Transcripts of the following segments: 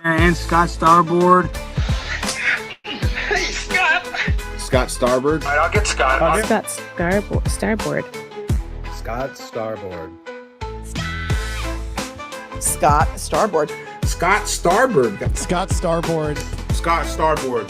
And Scott Starboard. Hey, Scott. Scott Starboard. All right, I'll get Scott. Scott Starboard. Scott Starboard. Scott Starboard. Scott Starboard. Scott Starboard. Scott Starboard.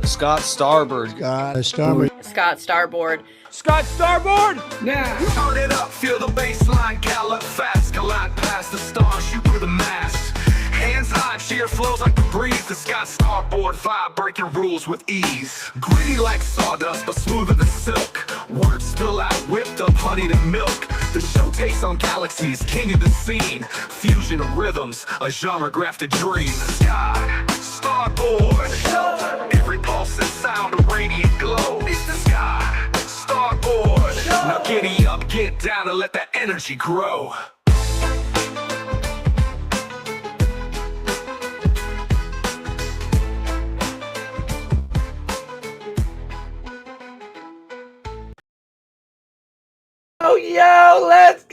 Scott Starboard. Scott Starboard. Scott Starboard. Scott Starboard! Now, turn it up, feel the bass line, gallop fast, collide past the stars, shoot through the mast. Hands high, sheer flows like the breeze. The Scott Starboard vibe, breaking rules with ease. Gritty like sawdust, but smoother than silk. Words spill out, whipped up honey and milk. The show takes on galaxies, king of the scene. Fusion of rhythms, a genre grafted dream. Scott Starboard. Every pulse and sound, a radiant glow. It's the Scott Starboard. Now giddy up, get down, and let that energy grow. Oh, yo, let's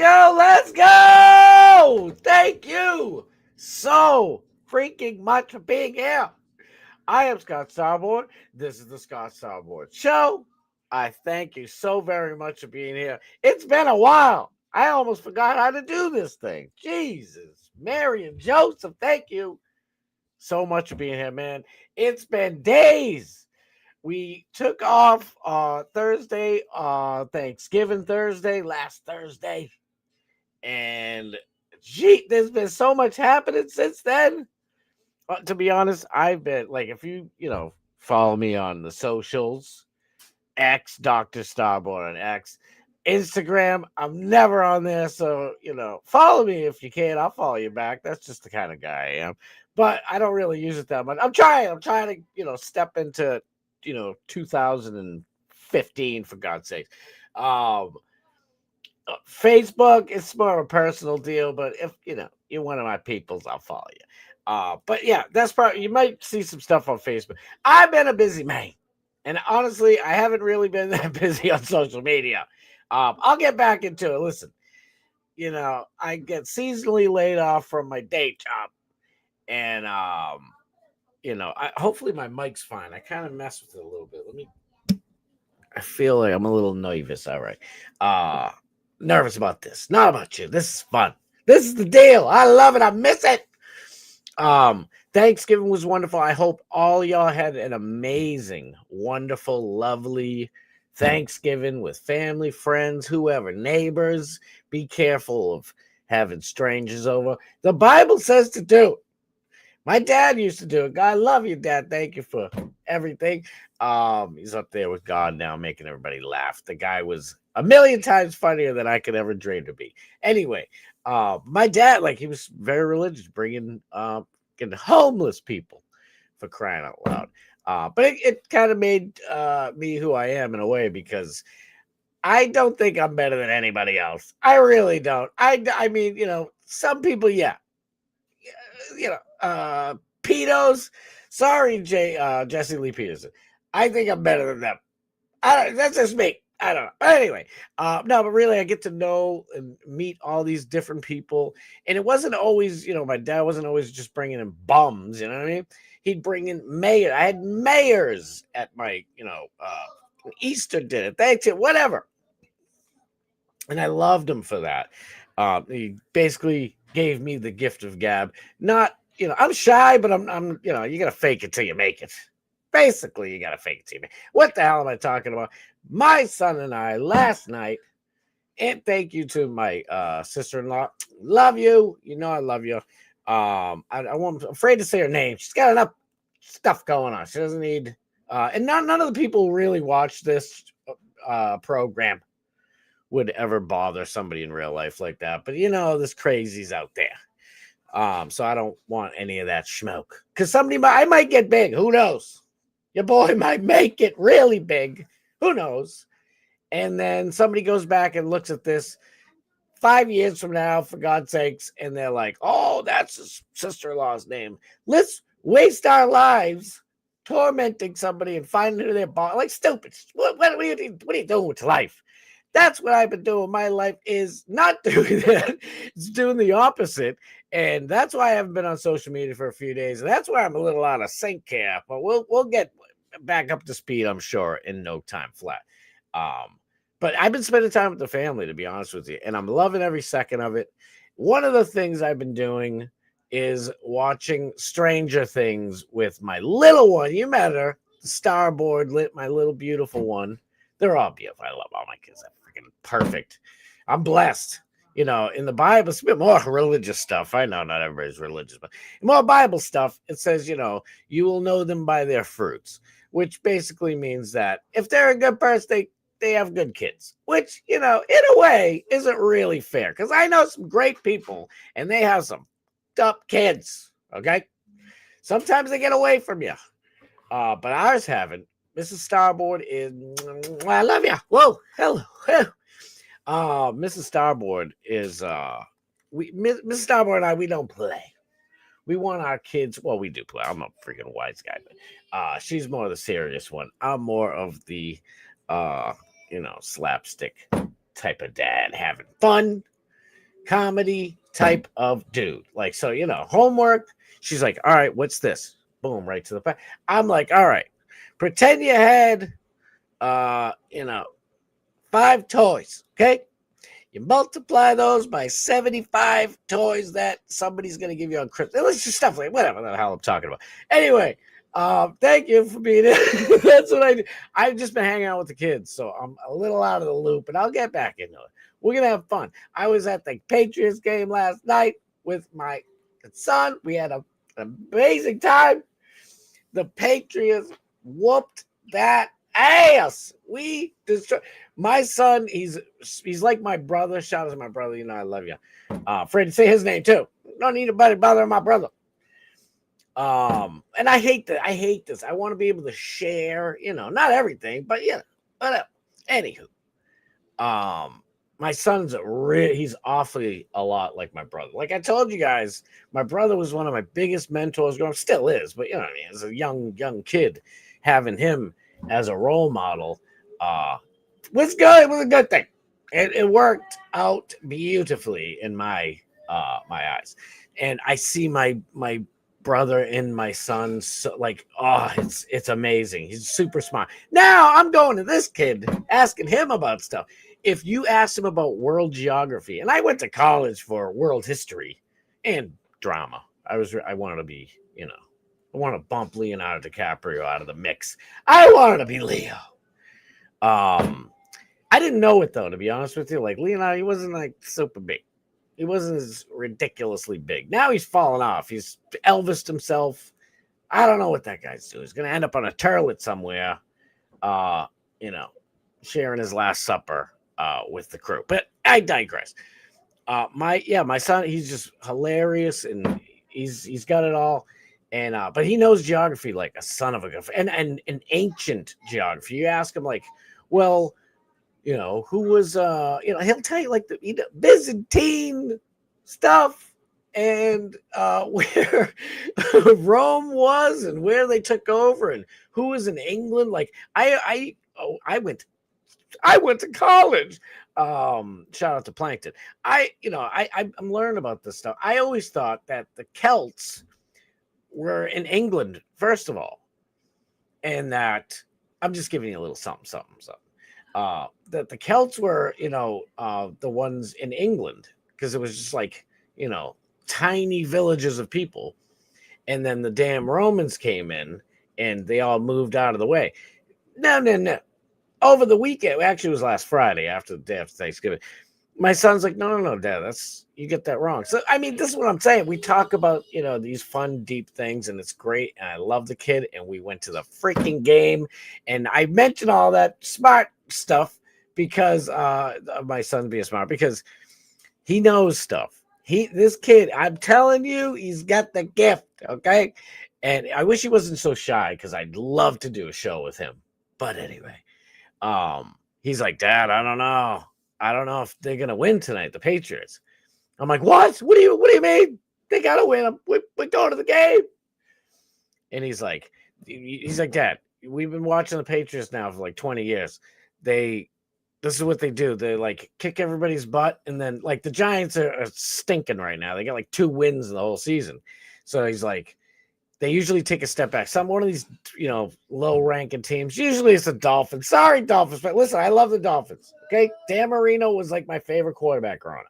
go! Thank you so freaking much for being here. I am Scott Starboard. This is the Scott Starboard Show. I thank you so very much for being here. It's been a while. I almost forgot how to do this thing. Jesus, Mary and Joseph, thank you so much for being here, man. It's been days. We took off Thursday, Thanksgiving Thursday, last Thursday. And gee, there's been so much happening since then. To be honest, I've been like, if you follow me on the socials, X, Dr. Starboard on X, Instagram, I'm never on there. So, follow me if you can. I'll follow you back. That's just the kind of guy I am. But I don't really use it that much. I'm trying to, step into 2015, for God's sake. Facebook, it's more of a personal deal, but if you're one of my peoples, I'll follow you. But yeah, that's probably, you might see some stuff on Facebook. I've been a busy man, and honestly, I haven't really been that busy on social media. I'll get back into it. Listen, I get seasonally laid off from my day job, and hopefully my mic's fine. I kind of mess with it a little bit. I feel like I'm a little nervous. All right. Nervous about this. Not about you. This is fun. This is the deal. I love it. I miss it. Thanksgiving was wonderful. I hope all y'all had an amazing, wonderful, lovely Thanksgiving with family, friends, whoever, neighbors. Be careful of having strangers over. The Bible says to do it. My dad used to do it. God, love you, Dad. Thank you for everything. He's up there with God now, making everybody laugh. The guy was a million times funnier than I could ever dream to be. Anyway, my dad, he was very religious, bringing homeless people, for crying out loud. But it kind of made me who I am in a way, because I don't think I'm better than anybody else. I really don't. I mean, some people, yeah. Pedos. Sorry, Jesse Lee Peterson. I think I'm better than them. That's just me. I don't know. But anyway, no, but really, I get to know and meet all these different people. And it wasn't always, my dad wasn't always just bringing in bums, you know what I mean? He'd bring in mayors. I had mayors at my, Easter dinner, Thanksgiving, whatever. And I loved him for that. He basically gave me the gift of gab. Not, I'm shy, but I'm you got to fake it till you make it. Basically, you got to fake it till you make it. What the hell am I talking about? My son and I last night, and thank you to my sister-in-law. Love you. I love you. I'm afraid to say her name. She's got enough stuff going on. She doesn't need, and none of the people who really watch this program would ever bother somebody in real life like that. But there's crazies out there. So I don't want any of that smoke. Because I might get big. Who knows? Your boy might make it really big. Who knows? And then somebody goes back and looks at this 5 years from now, for God's sakes, and they're like, oh, that's his sister-in-law's name. Let's waste our lives tormenting somebody and finding who they're like stupid. What are you doing with your life? That's what I've been doing. My life is not doing that. It's doing the opposite. And that's why I haven't been on social media for a few days. And that's why I'm a little out of sync here. But we'll get back up to speed, I'm sure, in no time flat. But I've been spending time with the family, to be honest with you, and I'm loving every second of it. One of the things I've been doing is watching Stranger Things with my little one. You met her, Starboard, my little beautiful one. They're all beautiful. I love all my kids. They're freaking perfect. I'm blessed. In the Bible, it's a bit more religious stuff. I know not everybody's religious, but more Bible stuff. It says, you will know them by their fruits, which basically means that if they're a good person, they have good kids, which, in a way isn't really fair, because I know some great people and they have some up kids. Okay. Sometimes they get away from you. But ours haven't. Mrs. Starboard is, I love you. Whoa, hello. Mrs. Starboard is, Mrs. Starboard and I, we don't play. We want our kids. Well, we do play. I'm a freaking wise guy, but she's more the serious one. I'm more of the, slapstick type of dad, having fun, comedy type of dude. Like, so, homework. She's like, all right, what's this? Boom, right to the back. I'm like, all right, pretend you had, 5 toys. Okay. You multiply those by 75 toys that somebody's going to give you on Christmas. It's just stuff like whatever the hell I'm talking about. Anyway, thank you for being in. That's what I do. I've just been hanging out with the kids, so I'm a little out of the loop, and I'll get back into it. We're going to have fun. I was at the Patriots game last night with my son. We had an amazing time. The Patriots whooped that ass. We destroyed. My son, he's like my brother. Shout out to my brother. I love you. Afraid to say his name too. Don't need anybody bothering my brother. And I hate that. I hate this. I want to be able to share, not everything, but whatever. Anywho, my son's he's awfully a lot like my brother. Like I told you guys, my brother was one of my biggest mentors growing up, still is, but you know what I mean, as a young kid, having him as a role model, was good. It was a good thing. It worked out beautifully in my eyes. And I see my brother and my son, so like, it's amazing. He's super smart. Now I'm going to this kid, asking him about stuff. If you ask him about world geography, and I went to college for world history and drama. I wanted to be, I want to bump Leonardo DiCaprio out of the mix. I wanted to be Leo. I didn't know it though, to be honest with you. Like Leonardo, he wasn't like super big. He wasn't as ridiculously big. Now he's fallen off. He's Elvised himself. I don't know what that guy's doing. He's going to end up on a turlet somewhere, sharing his last supper with the crew. But I digress. My son, he's just hilarious, and he's got it all. And but he knows geography like a son of a gun, and an ancient geography. You ask him like, well, who was, he'll tell you like the Byzantine stuff and where Rome was and where they took over and who was in England. Like I went to college. Shout out to Plankton. I'm learning about this stuff. I always thought that the Celts were in England, first of all, and that I'm just giving you a little something. That the Celts were, the ones in England, because it was just like, tiny villages of people. And then the damn Romans came in and they all moved out of the way. No. Over the weekend, actually it was last Friday after the day after Thanksgiving, my son's like, no, Dad, you get that wrong. So, I mean, this is what I'm saying. We talk about, these fun, deep things, and it's great. And I love the kid. And we went to the freaking game. And I mentioned all that smart stuff because my son being smart, because he knows stuff. This kid, I'm telling you, he's got the gift. Okay. And I wish he wasn't so shy, because I'd love to do a show with him. But anyway, he's like, Dad, I don't know if they're gonna win tonight, the Patriots. I'm like, what? What do you mean? They gotta win. We're going to the game. And he's like, Dad, we've been watching the Patriots now for like 20 years. The this is what they do. They like kick everybody's butt, and then like the Giants are stinking right now. They got like 2 wins in the whole season. So he's like, they usually take a step back. One of these, low ranking teams. Usually it's the Dolphins. Sorry, Dolphins, but listen, I love the Dolphins. Okay, Dan Marino was like my favorite quarterback growing up.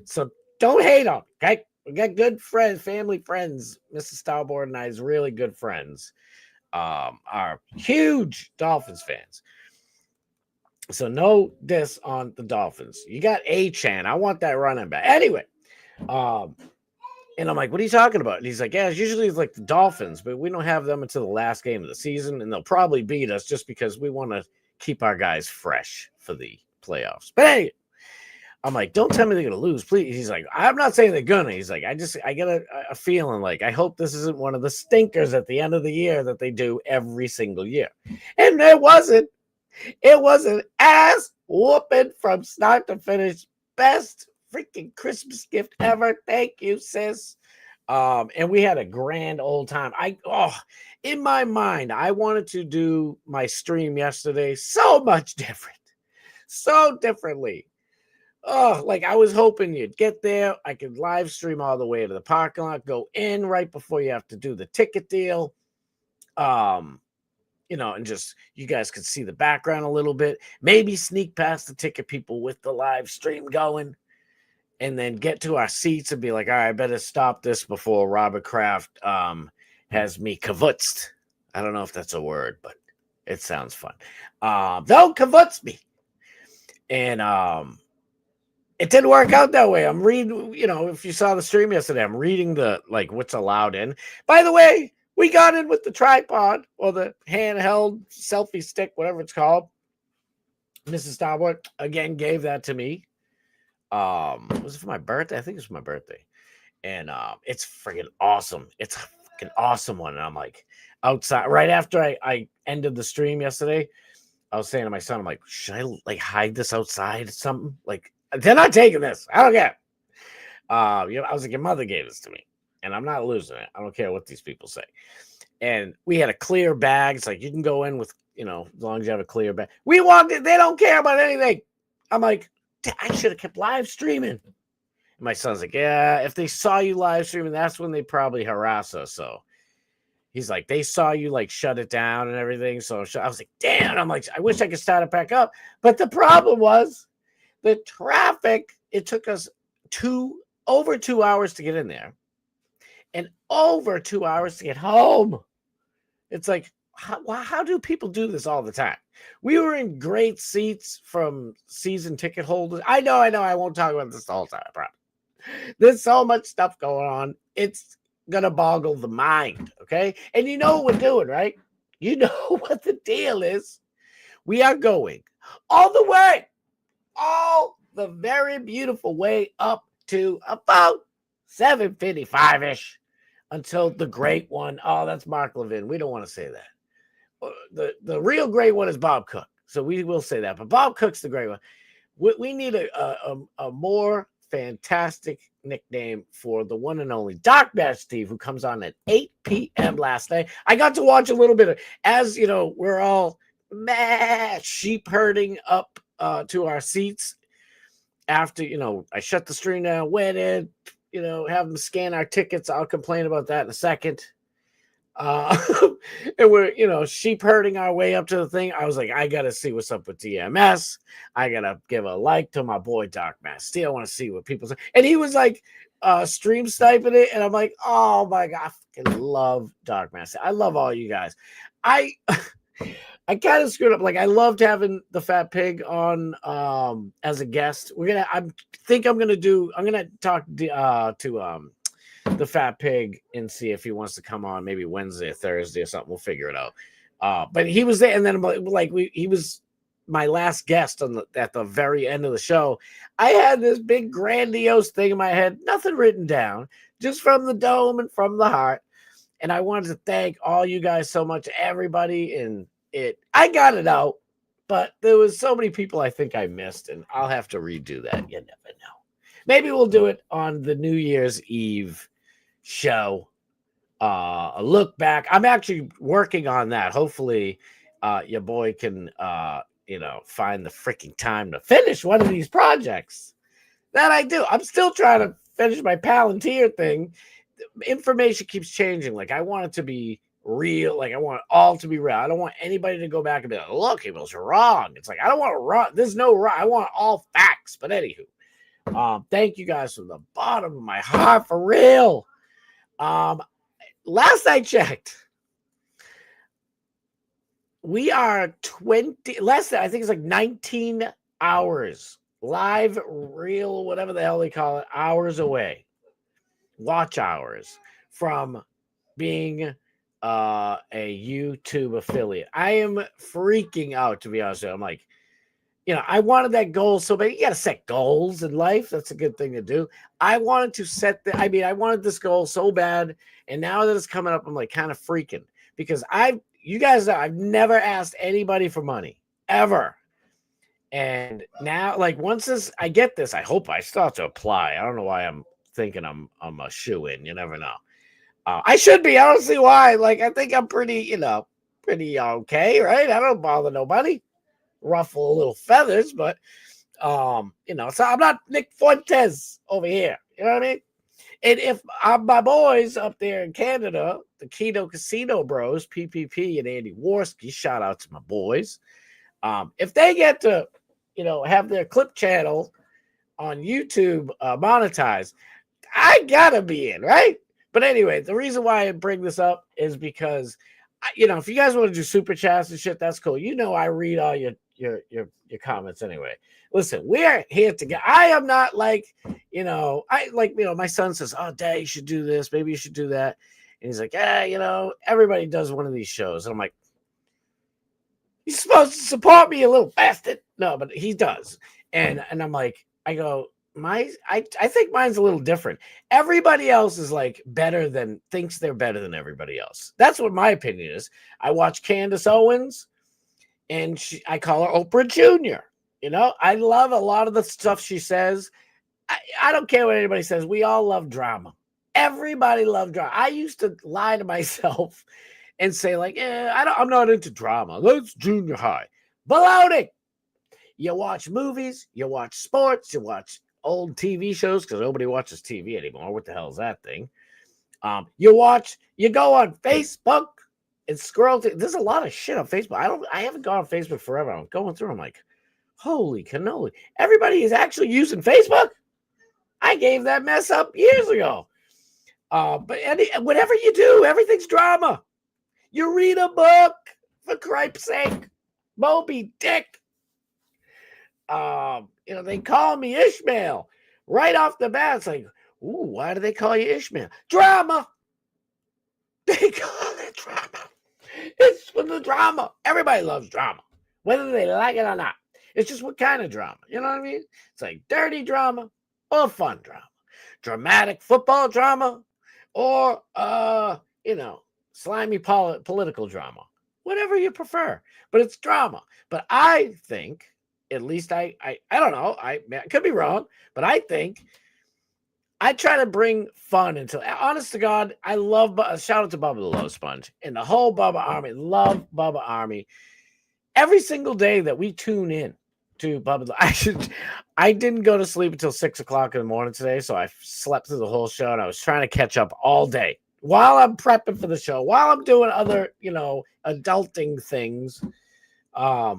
So don't hate on. Okay, we got good friends, family friends. Mrs. Starboard and I is really good friends. Are huge Dolphins fans. So no diss on the Dolphins. You got A-Chan. I want that running back. Anyway, and I'm like, what are you talking about? And he's like, yeah, it's usually like the Dolphins, but we don't have them until the last game of the season, and they'll probably beat us just because we want to keep our guys fresh for the playoffs. But anyway, I'm like, don't tell me they're gonna lose, please. He's like, I'm not saying they're gonna. He's like, I get a feeling like I hope this isn't one of the stinkers at the end of the year that they do every single year. And it wasn't. It was an ass whooping from start to finish. Best freaking Christmas gift ever. Thank you, sis. And we had a grand old time. In my mind, I wanted to do my stream yesterday so much different. So differently. Oh, like I was hoping you'd get there. I could live stream all the way to the parking lot, go in right before you have to do the ticket deal. And just you guys could see the background a little bit. Maybe sneak past the ticket people with the live stream going, and then get to our seats and be like, all right, I better stop this before Robert Kraft has me kavutzed. I don't know if that's a word, but it sounds fun. Don't kavutz me. And it didn't work out that way. I'm reading, if you saw the stream yesterday, I'm reading the what's allowed in. By the way, we got in with the tripod or the handheld selfie stick, whatever it's called. Mrs. Starboard again gave that to me. Was it for my birthday? I think it's for my birthday. And it's freaking awesome. It's a freaking awesome one. And I'm like outside right after I ended the stream yesterday. I was saying to my son, I'm like, should I hide this outside or something? Like, they're not taking this. I don't care. I was like, your mother gave this to me, and I'm not losing it. I don't care what these people say. And we had a clear bag. It's like you can go in with, as long as you have a clear bag. We walked in. They don't care about anything. I'm like, I should have kept live streaming. And my son's like, yeah, if they saw you live streaming, that's when they probably harass us. So he's like, they saw you shut it down and everything. So I was like, damn. I'm like, I wish I could start it back up. But the problem was the traffic. It took us over 2 hours to get in there and over 2 hours to get home. It's like, how do people do this all the time? We were in great seats from season ticket holders. I know. I won't talk about this the whole time. I promise. There's so much stuff going on. It's going to boggle the mind. Okay. And you know what we're doing, right? You know what the deal is. We are going all the very beautiful way up to about 7:55-ish until the great one. Oh, that's Mark Levin. We don't want to say that. The real great one is Bob Cook. So we will say that. But Bob Cook's the great one. We need a more fantastic nickname for the one and only Doc Bash Steve, who comes on at 8 p.m. last night. I got to watch a little bit of, as we're all sheep herding up to our seats after, I shut the stream down, went in, have them scan our tickets. I'll complain about that in a second. And we're, sheep herding our way up to the thing. I was like, I got to see what's up with DMS. I got to give a like to my boy, Doc Masty. I want to see what people say. And he was like, stream sniping it. And I'm like, oh my God, I fucking love Doc Masty. I love all you guys. I kind of screwed up. I loved having the Fat Pig on as a guest. I'm gonna talk to the Fat Pig and see if he wants to come on maybe Wednesday or Thursday or something. We'll figure it out. But he was there, and then he was my last guest at the very end of the show. I had this big grandiose thing in my head, nothing written down, just from the dome and from the heart. And I wanted to thank all you guys so much, everybody, and I got it out, but there was so many people I think I missed, and I'll have to redo that. You never know. Maybe we'll do it on the New Year's Eve show. A look back. I'm actually working on that. Hopefully, your boy can find the freaking time to finish one of these projects. That I do. I'm still trying to finish my Palantir thing. Information keeps changing. Like, I want it to be real. Like, I want it all to be real. I don't want anybody to go back and be like, look, he was wrong. It's like, I don't want wrong. There's no wrong. I want all facts. But anywho, thank you guys from the bottom of my heart, for real. Last I checked, we are 20 less than, I think it's like 19 hours live, real, whatever the hell they call it, hours away, watch hours from being a YouTube affiliate. I am freaking out, to be honest with you. I'm like, I wanted that goal so bad. You got to set goals in life. That's a good thing to do. I wanted to set I wanted this goal so bad. And now that it's coming up, I'm like kind of freaking, because you guys know, I've never asked anybody for money ever. And now, like, once I get this, I hope I still have to apply. I don't know why I'm thinking I'm a shoe-in. You never know. I should be. I don't see why. Like, I think I'm pretty okay, right? I don't bother nobody. Ruffle a little feathers, but so I'm not Nick Fuentes over here. You know what I mean? And if my boys up there in Canada, the Keto Casino Bros, PPP and Andy Warski, shout out to my boys. If they get to, have their clip channel on YouTube monetized, I gotta be in, right? But anyway, the reason why I bring this up is because, if you guys want to do super chats and shit, that's cool. I read all your comments anyway. Listen, we're here together. I am not like, my son says, oh, Dad, you should do this. Maybe you should do that. And he's like, everybody does one of these shows. And I'm like, you're supposed to support me, you little bastard. No, but he does. And I'm like, I go, I think mine's a little different. Everybody else is like thinks they're better than everybody else. That's what my opinion is. I watch Candace Owens, and I call her Oprah Jr. I love a lot of the stuff she says. I don't care what anybody says. We all love drama. Everybody loves drama. I used to lie to myself and say, like, I'm not into drama. That's junior high. Baloney. You watch movies, you watch sports, you watch old TV shows, because nobody watches TV anymore. What the hell is that thing? You go on Facebook and scroll through. There's a lot of shit on Facebook. I haven't gone on Facebook forever. I'm going through. I'm like, holy cannoli. Everybody is actually using Facebook. I gave that mess up years ago. But whatever you do, everything's drama. You read a book, for cripe's sake. Moby Dick. They call me Ishmael right off the bat. It's like, ooh, why do they call you Ishmael? Drama. They call it drama. It's for the drama. Everybody loves drama, whether they like it or not. It's just what kind of drama. You know what I mean? It's like dirty drama or fun drama, dramatic football drama, or slimy political drama. Whatever you prefer, but it's drama. But I think, at least I don't know, I could be wrong, but I think I try to bring fun into it. Honest to God, I love, shout out to Bubba the Love Sponge and the whole Bubba Army. Love Bubba Army. Every single day that we tune in to Bubba, I didn't go to sleep until 6 o'clock in the morning today, so I slept through the whole show, and I was trying to catch up all day while I'm prepping for the show, while I'm doing other, adulting things. I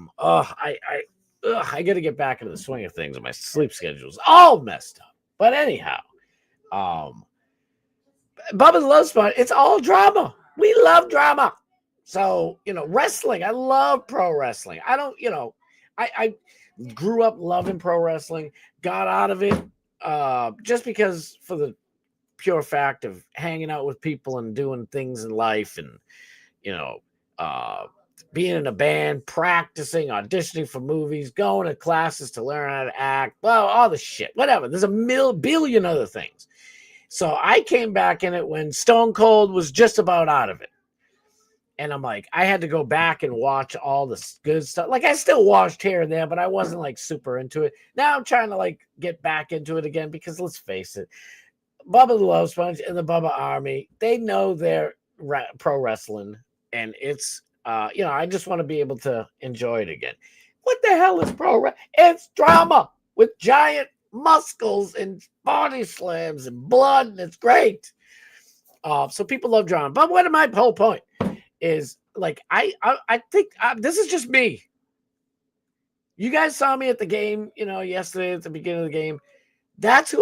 got to get back into the swing of things, and my sleep schedule's all messed up. But anyhow, Bubba the Love Sponge, it's all drama. We love drama. So, wrestling, I love pro wrestling. I don't, I grew up loving pro wrestling, got out of it just because, for the pure fact of hanging out with people and doing things in life, and, being in a band, practicing, auditioning for movies, going to classes to learn how to act, well, all the shit, whatever. There's a billion other things. So I came back in it when Stone Cold was just about out of it. And I'm like, I had to go back and watch all the good stuff. Like, I still watched here and there, but I wasn't like super into it. Now I'm trying to like get back into it again, because let's face it, Bubba the Love Sponge and the Bubba Army, they know their pro wrestling, and it's, I just want to be able to enjoy it again. What the hell is pro wrestling? It's drama with giant muscles and body slams and blood, and it's great. So people love drama. But what my whole point is, like, I think this is just me. You guys saw me at the game, yesterday at the beginning of the game. This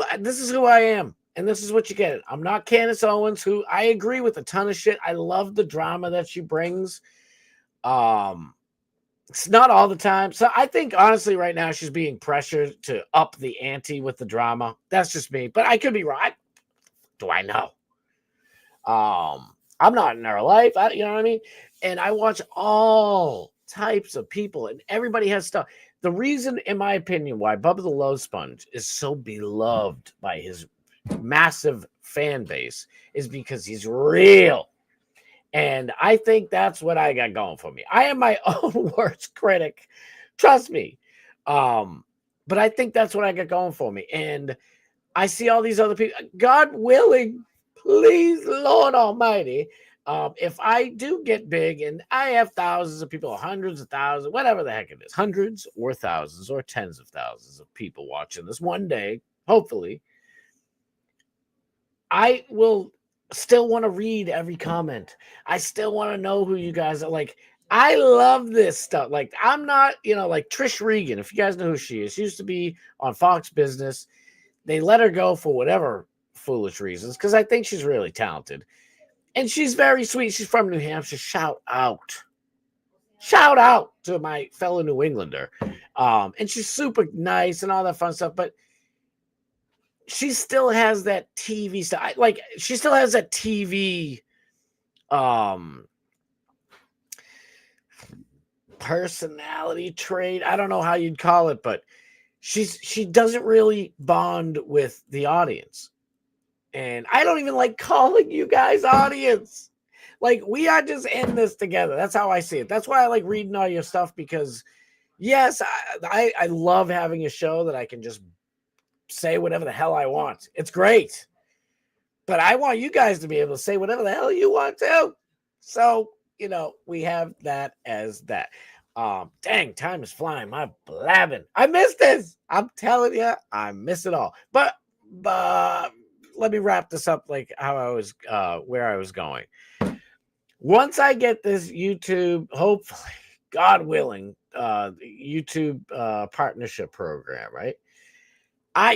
is who I am. And this is what you get. I'm not Candace Owens, who I agree with a ton of shit. I love the drama that she brings. It's not all the time. So I think, honestly, right now, she's being pressured to up the ante with the drama. That's just me. But I could be right. Do I know? I'm not in her life. You know what I mean? And I watch all types of people, and everybody has stuff. The reason, in my opinion, why Bubba the Love Sponge is so beloved by his massive fan base is because he's real. And I think that's what I got going for me. I am my own worst critic. Trust me. But I think that's what I got going for me. And I see all these other people. God willing, please, Lord Almighty, if I do get big and I have thousands of people, hundreds of thousands, whatever the heck it is, hundreds or thousands or tens of thousands of people watching this one day, hopefully, I will still want to read every comment. I still want to know who you guys are. Like, I love this stuff. Like, I'm not, like Trish Regan, if you guys know who she is. She used to be on Fox Business. They let her go for whatever foolish reasons, because I think she's really talented. And she's very sweet. She's from New Hampshire. Shout out. Shout out to my fellow New Englander. And she's super nice and all that fun stuff. But she still has that TV stuff. Like, she still has that TV personality trait. I don't know how you'd call it, but she doesn't really bond with the audience. And I don't even like calling you guys audience. Like, we are just in this together. That's how I see it. That's why I like reading all your stuff, because yes, I love having a show that I can just say whatever the hell I want. It's great. But I want you guys to be able to say whatever the hell you want to. So, we have that as that. Dang, time is flying. My blabbing. I miss this. I'm telling you, I miss it all. But let me wrap this up like how I was, where I was going. Once I get this YouTube, hopefully, God willing, YouTube partnership program, right?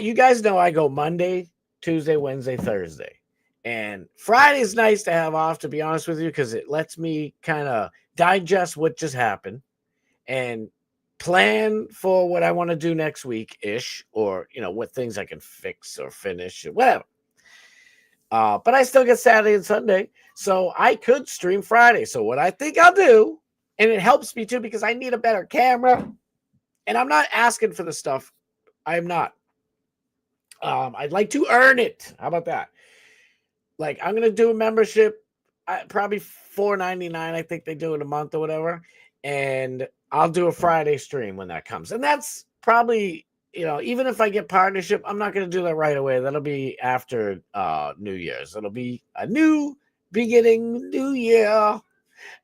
You guys know I go Monday, Tuesday, Wednesday, Thursday. And Friday's nice to have off, to be honest with you, because it lets me kind of digest what just happened and plan for what I want to do next week-ish, or, what things I can fix or finish or whatever. But I still get Saturday and Sunday, so I could stream Friday. So what I think I'll do, and it helps me too, because I need a better camera, and I'm not asking for the stuff. I'm not. I'd like to earn it. How about that? Like, I'm gonna do a membership, probably $4.99. I think they do it a month or whatever, and I'll do a Friday stream when that comes. And that's probably, even if I get partnership, I'm not gonna do that right away. That'll be after New Year's. It'll be a new beginning, new year,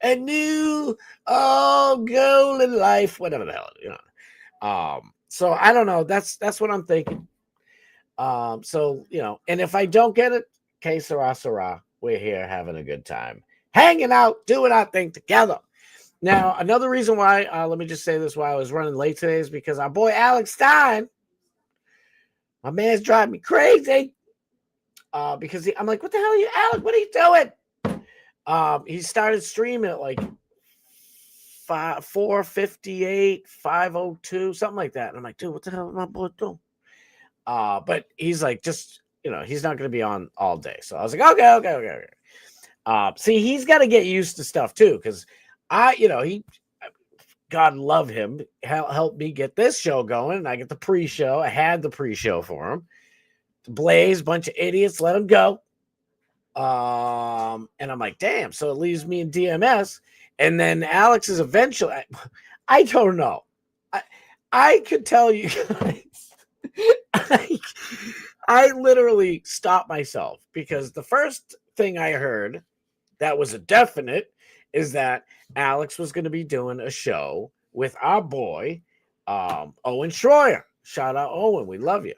a new goal in life, whatever the hell, So I don't know. That's what I'm thinking. So, and if I don't get it, que sera, sera. We're here having a good time, hanging out, doing our thing together. Now, another reason why, let me just say this, why I was running late today, is because our boy Alex Stein, my man's driving me crazy. Because I'm like, what the hell are you, Alex? What are you doing? He started streaming at like 4:58, 5:02, something like that. And I'm like, dude, what the hell is my boy doing? But he's like, just, he's not going to be on all day. So I was like, okay. See, he's got to get used to stuff too. Cause he, God love him, helped me get this show going. And I get the pre-show. I had the pre-show for him. Blaze, bunch of idiots, let him go. And I'm like, damn. So it leaves me in DMS. And then Alex is eventually, I don't know. I could tell you guys, I literally stopped myself, because the first thing I heard that was a definite is that Alex was going to be doing a show with our boy Owen Schroyer. Shout out Owen. We love you.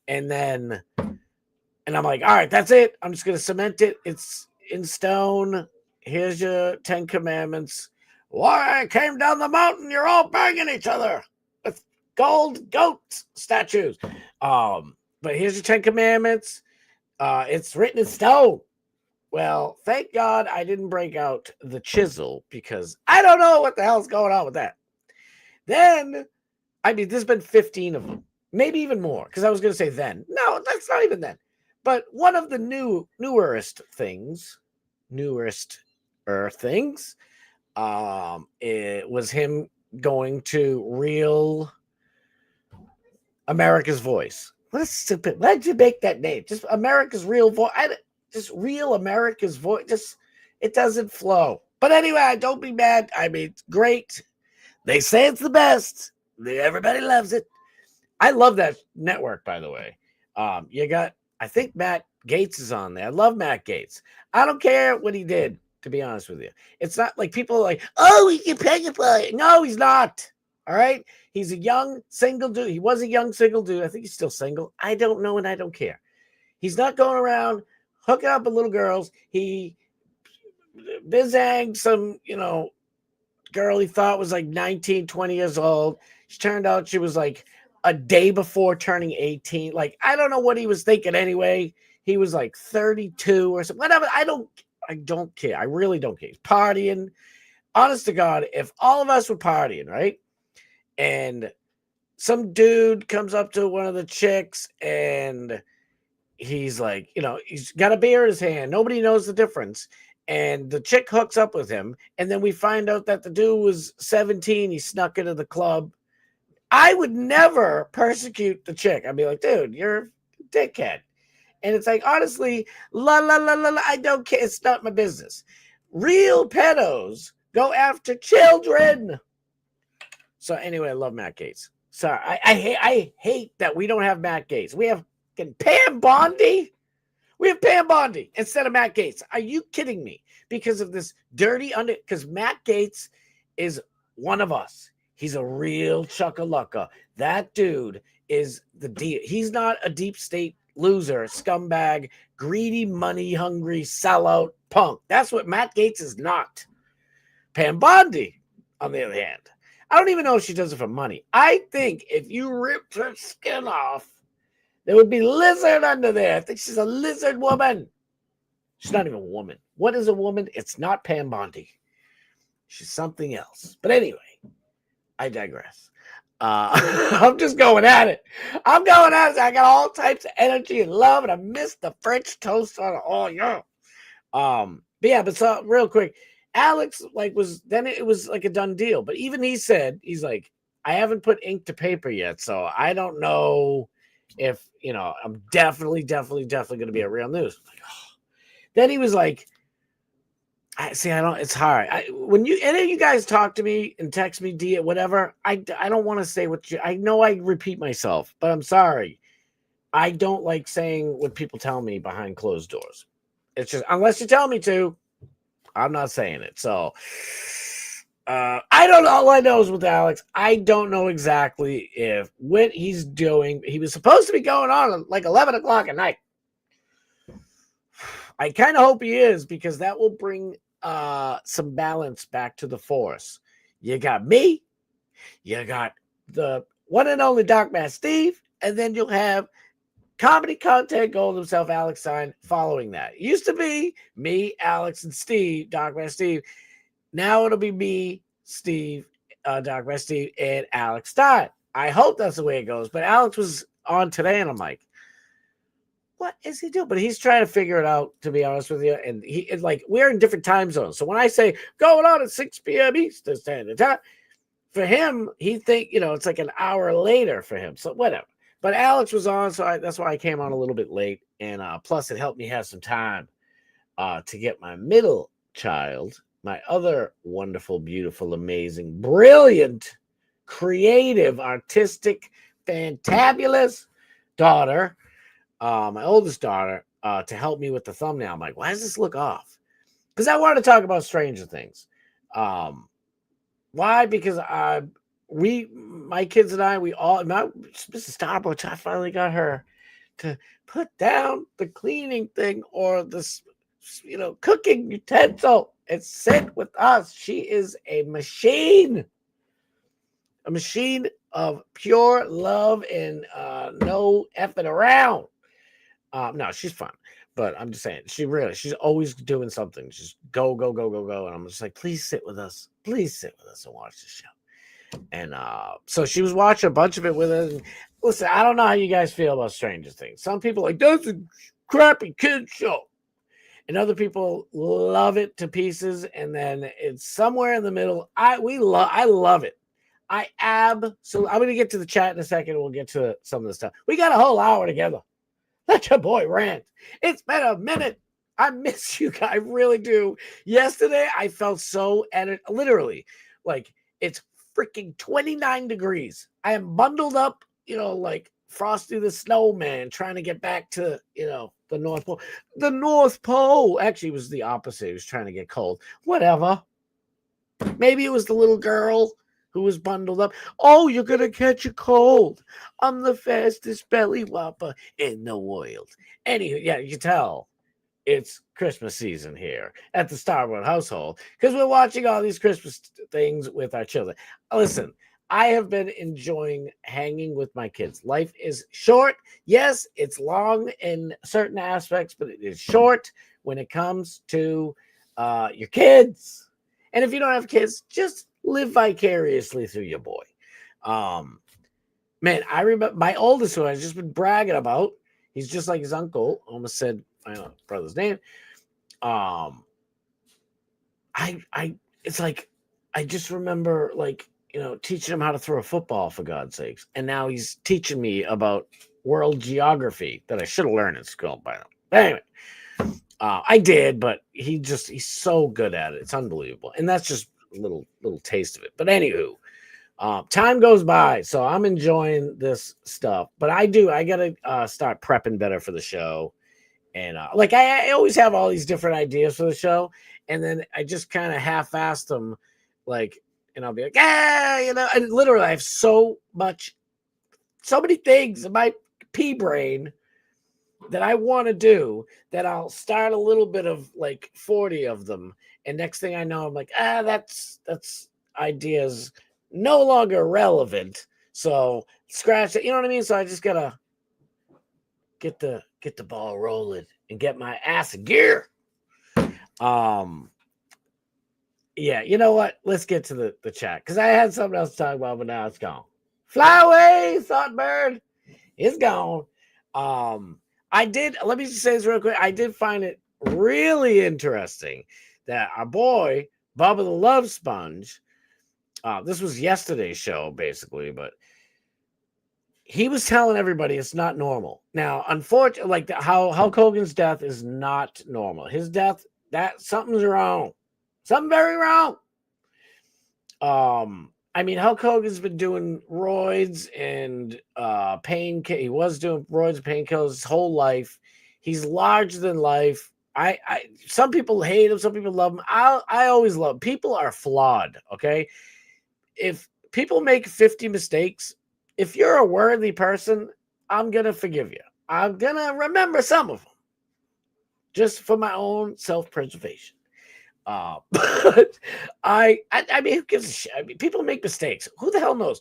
And then, and I'm like, all right, that's it. I'm just going to cement it. It's in stone. Here's your 10 commandments. Why I came down the mountain, you're all banging each other with gold goat statues. But here's your 10 commandments. It's written in stone. Well, thank God I didn't break out the chisel because I don't know what the hell's going on with that. Then, I mean, there's been 15 of them, maybe even more, because I was going to say then. No, that's not even then. But one of the newerest things, it was him going to Real America's Voice. What a stupid. Why'd you make that name? Just America's Real Voice. Just Real America's Voice. Just, it doesn't flow. But anyway, don't be mad. I mean, it's great. They say it's the best. Everybody loves it. I love that network, by the way. You got, I think Matt Gaetz is on there. I love Matt Gaetz. I don't care what he did, to be honest with you. It's not like people are like, oh, he can pay for it. No, he's not. All right. He's a young single dude. He was a young single dude. I think he's still single. I don't know, and I don't care. He's not going around hooking up with little girls. He bizanged some, girl he thought was like 19, 20 years old. She turned out she was like a day before turning 18. Like, I don't know what he was thinking anyway. He was like 32 or something. Whatever. I don't care. I really don't care. He's partying. Honest to God, if all of us were partying, right? And some dude comes up to one of the chicks and he's like, he's got a beer in his hand. Nobody knows the difference. And the chick hooks up with him. And then we find out that the dude was 17. He snuck into the club. I would never persecute the chick. I'd be like, dude, you're a dickhead. And it's like, honestly, I don't care. It's not my business. Real pedos go after children. So anyway, I love Matt Gaetz. Sorry, I hate that we don't have Matt Gaetz. We have Pam Bondi. We have Pam Bondi instead of Matt Gaetz. Are you kidding me? Because of this because Matt Gaetz is one of us. He's a real chuckalucka. That dude is he's not a deep state loser, scumbag, greedy, money hungry, sellout punk. That's what Matt Gaetz is not. Pam Bondi, on the other hand, I don't even know if she does it for money. I think if you ripped her skin off, there would be lizard under there. I think she's a lizard woman. She's not even a woman. What is a woman? It's not Pam Bondi. She's something else. But anyway, I digress. I'm just going at it. I got all types of energy and love, and I missed the French toast on it. Oh, yeah. But so real quick, Alex it was like a done deal. But even he said, he's like, I haven't put ink to paper yet, so I don't know if, I'm definitely going to be at Real News. Like, oh. Then he was like, it's hard. When any of you guys talk to me and text me, whatever, I don't want to say I know I repeat myself, but I'm sorry. I don't like saying what people tell me behind closed doors. It's just, unless you tell me to, I'm not saying it. So, I don't know. All I know is with Alex, I don't know exactly what he's doing. He was supposed to be going on like 11 o'clock at night. I kind of hope he is, because that will bring some balance back to the force. You got me, you got the one and only Darkman Steve, and then you'll have comedy content gold himself, Alex Stein, following that. It used to be me, Alex, and Steve, Darkman Steve. Now it'll be me, Steve, Darkman Steve, and Alex Stein. I hope that's the way it goes. But Alex was on today, and I'm like, what is he doing? But he's trying to figure it out, to be honest with you. And we're in different time zones. So when I say going on at 6 p.m. Eastern Standard Time, for him, he think, it's like an hour later for him. So whatever. But Alex was on, so that's why I came on a little bit late. And plus, it helped me have some time to get my middle child, my other wonderful, beautiful, amazing, brilliant, creative, artistic, fantabulous daughter, my oldest daughter, to help me with the thumbnail. I'm like, why does this look off? Because I wanted to talk about Stranger Things. Why? Because my kids and I, Mrs. Starbucks, I finally got her to put down the cleaning thing or this, cooking utensil and sit with us. She is a machine of pure love and no effing around. No, she's fun. But I'm just saying, she's always doing something. Just go, go, go, go, go. And I'm just like, please sit with us. Please sit with us and watch the show. And so she was watching a bunch of it with us. And listen, I don't know how you guys feel about Stranger Things. Some people are like, that's a crappy kid show. And other people love it to pieces. And then it's somewhere in the middle. I love it. So I'm going to get to the chat in a second. We'll get to some of the stuff. We got a whole hour together. Let your boy rant. It's been a minute. I miss you guys. I really do. Yesterday, I felt so literally like it's freaking 29 degrees. I am bundled up, like Frosty the Snowman, trying to get back to, the North Pole. The North Pole actually was the opposite. He was trying to get cold. Whatever. Maybe it was the little girl who was bundled up. Oh, you're going to catch a cold. I'm the fastest belly whopper in the world. Anyway, yeah, you can tell it's Christmas season here at the Starboard household because we're watching all these Christmas things with our children. Listen, I have been enjoying hanging with my kids. Life is short. Yes, it's long in certain aspects, but it is short when it comes to your kids. And if you don't have kids, just live vicariously through your boy. Man, I remember my oldest one I've just been bragging about. He's just like his uncle. Almost said my brother's name. It's like I just remember teaching him how to throw a football for God's sakes. And now he's teaching me about world geography that I should have learned in school by now. But anyway, I did, but he's so good at it. It's unbelievable. And that's just a little taste of it. But anywho, time goes by, so I'm enjoying this stuff. But I gotta start prepping better for the show. And I always have all these different ideas for the show, and then I just kind of half-assed them, and I'll be like, and literally I have so many things in my pea brain that I want to do that I'll start a little bit of 40 of them. And next thing I know, I'm like, that's ideas no longer relevant. So scratch it. You know what I mean? So I just gotta get the ball rolling and get my ass in gear. Yeah, you know what? Let's get to the chat because I had something else to talk about, but now it's gone. Fly away, Thoughtbird. It's gone. Let me just say this real quick. I did find it really interesting that our boy, Bubba the Love Sponge, this was yesterday's show, basically, but he was telling everybody it's not normal. Now, unfortunately, how Hulk Hogan's death is not normal. His death, something's wrong. Something very wrong. Hulk Hogan's been doing roids and he was doing roids and painkillers his whole life. He's larger than life. Some people hate him, some people love him. I always love him. People are flawed, okay? If people make 50 mistakes, if you're a worthy person, I'm gonna forgive you. I'm gonna remember some of them, just for my own self-preservation. But I mean, who gives a shit? I mean, people make mistakes. Who the hell knows?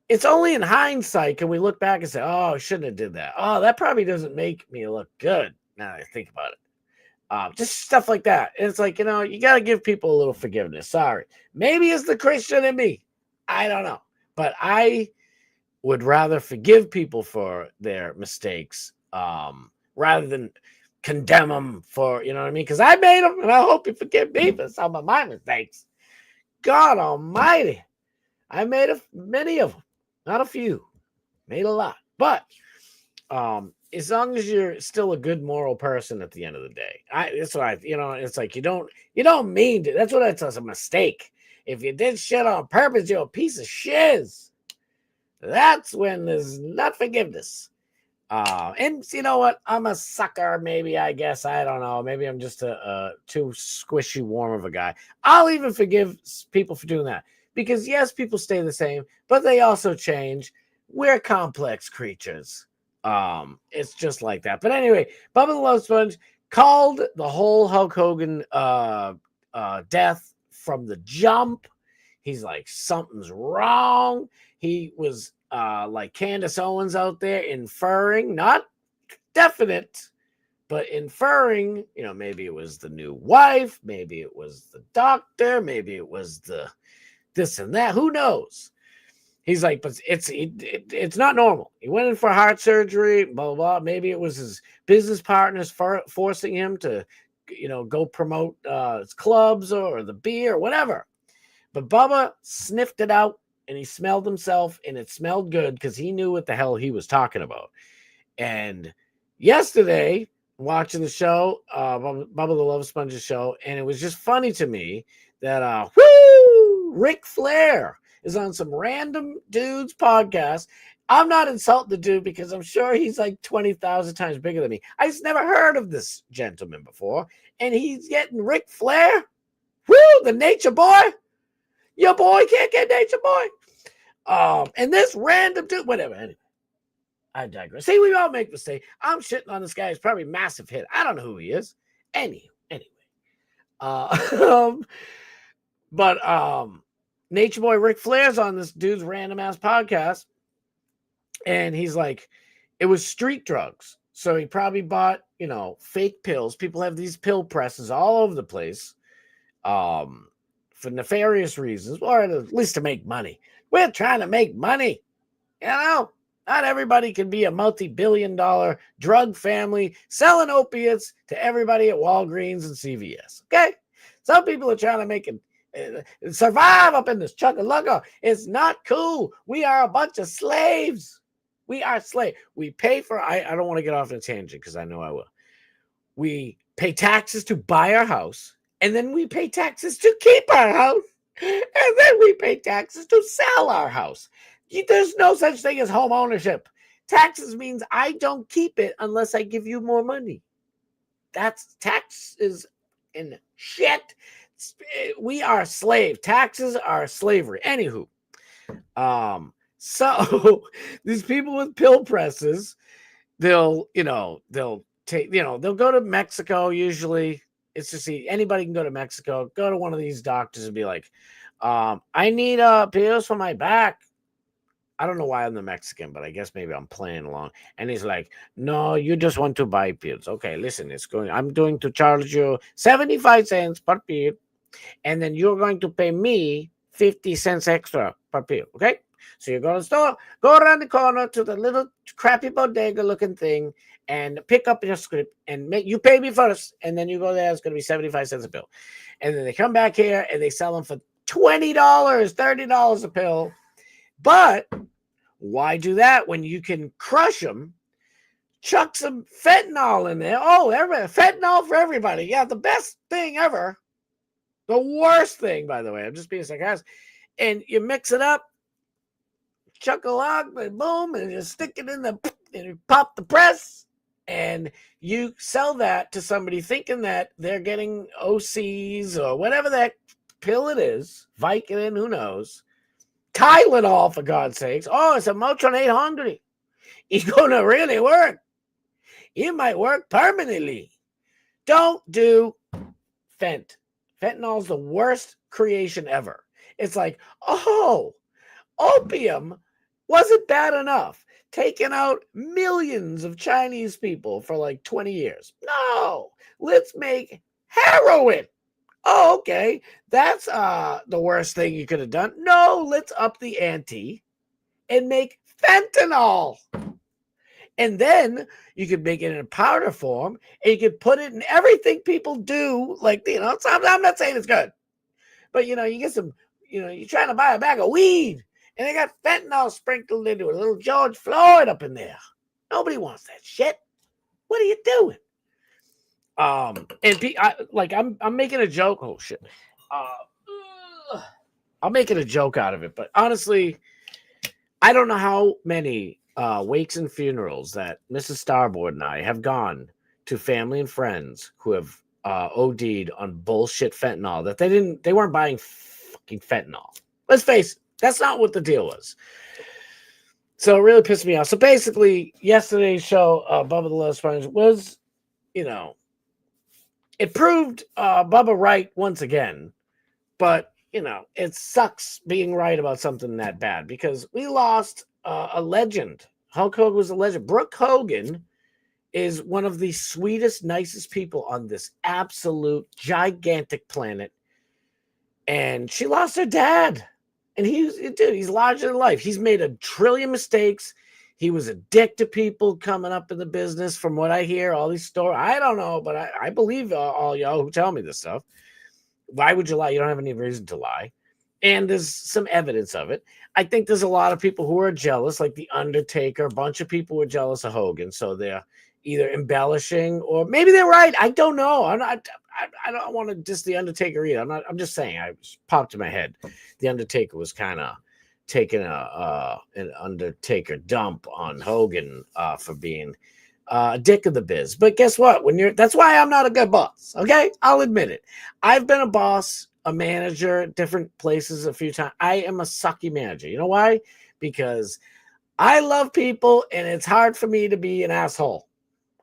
It's only in hindsight can we look back and say, "Oh, I shouldn't have did that." Oh, that probably doesn't make me look good. Now that I think about it, just stuff like that. And it's like, you got to give people a little forgiveness. Sorry, maybe it's the Christian in me. I don't know, but I would rather forgive people for their mistakes rather than condemn them for, you know what I mean? Because I made them, and I hope you forgive me for some of my mistakes. God Almighty, I made many of them, not a few, made a lot. But as long as you're still a good moral person at the end of the day, that's what it's like you don't mean to. That's what it's a mistake. If you did shit on purpose, you're a piece of shiz. That's when there's not forgiveness. And you know what? I'm a sucker, maybe, I guess. I don't know. Maybe I'm just a too squishy warm of a guy. I'll even forgive people for doing that. because yes, people stay the same, but they also change. We're complex creatures. It's just like that. But anyway, Bubba the Love Sponge called the whole Hulk Hogan death from the jump. He's like, something's wrong. He was like Candace Owens out there inferring, not definite, but inferring, maybe it was the new wife, maybe it was the doctor, maybe it was the this and that. Who knows? He's like, but it's not normal. He went in for heart surgery, blah, blah, blah. Maybe it was his business partners forcing him to, go promote his clubs or the beer or whatever. But Bubba sniffed it out and he smelled himself, and it smelled good because he knew what the hell he was talking about. And yesterday, watching the show, Bubba the Love Sponge's show, and it was just funny to me that, Ric Flair is on some random dude's podcast. I'm not insulting the dude because I'm sure he's like 20,000 times bigger than me. I just never heard of this gentleman before. And he's getting Ric Flair. Woo, the nature boy. Your boy can't get nature boy. And this random dude, whatever. Anyway, I digress. See, we all make mistakes. I'm shitting on this guy. He's probably a massive hit. I don't know who he is. Anyway. Nature Boy Ric Flair's on this dude's random ass podcast, and he's like, it was street drugs. So he probably bought, fake pills. People have these pill presses all over the place, for nefarious reasons, or at least to make money. We're trying to make money. Not everybody can be a multi-billion-dollar drug family selling opiates to everybody at Walgreens and CVS. Okay, some people are trying to make it. Survive up in this chugga-lugga. It's not cool. We are a bunch of slaves. We are slaves. We pay for, I don't want to get off on a tangent because I know I will. We pay taxes to buy our house, and then we pay taxes to keep our house, and then we pay taxes to sell our house. There's no such thing as home ownership. Taxes means I don't keep it unless I give you more money. That's taxes and shit. We are slave. Taxes are slavery. Anywho, so these people with pill presses, they'll go to Mexico. Usually it's just anybody can go to Mexico, go to one of these doctors and be like, I need pills for my back. I don't know why I'm the Mexican, but I guess maybe I'm playing along. And he's like, no, you just want to buy pills. Okay, listen, I'm going to charge you 75 cents per pill. And then you're going to pay me 50 cents extra per pill, okay? So you go to the store, go around the corner to the little crappy bodega looking thing and pick up your script and you pay me first. And then you go there, it's going to be 75 cents a pill. And then they come back here and they sell them for $20, $30 a pill. But why do that when you can crush them, chuck some fentanyl in there? Oh, fentanyl for everybody. Yeah, the best thing ever. The worst thing, by the way, I'm just being sarcastic. And you mix it up, chuck a log, boom, and you stick it in and you pop the press, and you sell that to somebody thinking that they're getting OCs or whatever that pill it is, Vicodin, who knows, Tylenol, for God's sakes. Oh, it's a Motrin 800. It's going to really work. It might work permanently. Don't do fent. Fentanyl's the worst creation ever. It's like, oh, opium wasn't bad enough. Taking out millions of Chinese people for like 20 years. No, let's make heroin. Oh, okay. That's the worst thing you could have done. No, let's up the ante and make fentanyl. And then you could make it in a powder form, and you could put it in everything people do. Like, I'm not saying it's good, but, you get some, you're trying to buy a bag of weed, and they got fentanyl sprinkled into it. A little George Floyd up in there. Nobody wants that shit. What are you doing? I'm making a joke. Oh, shit. I'm making a joke out of it, but honestly, I don't know how many wakes and funerals that Mrs. Starboard and I have gone to, family and friends who have OD'd on bullshit fentanyl that they weren't buying fucking fentanyl. Let's face it, that's not what the deal was. So it really pissed me off. So basically, yesterday's show, Bubba the Love Sponge, was, it proved Bubba right once again. But, it sucks being right about something that bad because we lost a legend. Hulk Hogan was a legend. Brooke Hogan is one of the sweetest, nicest people on this absolute gigantic planet. And she lost her dad. And he's larger than life. He's made a trillion mistakes. He was a dick to people coming up in the business, from what I hear, all these stories. I don't know, but I believe all y'all who tell me this stuff. Why would you lie? You don't have any reason to lie. And there's some evidence of it. I think there's a lot of people who are jealous, like The Undertaker. A bunch of people were jealous of Hogan. So they're either embellishing or maybe they're right. I don't know. I don't want to diss The Undertaker either. I'm just saying, I popped in my head. The Undertaker was kind of taking an Undertaker dump on Hogan for being a dick of the biz. But guess what? That's why I'm not a good boss. Okay, I'll admit it. I've been a boss, a manager at different places a few times. I am a sucky manager. You know why? Because I love people, and it's hard for me to be an asshole.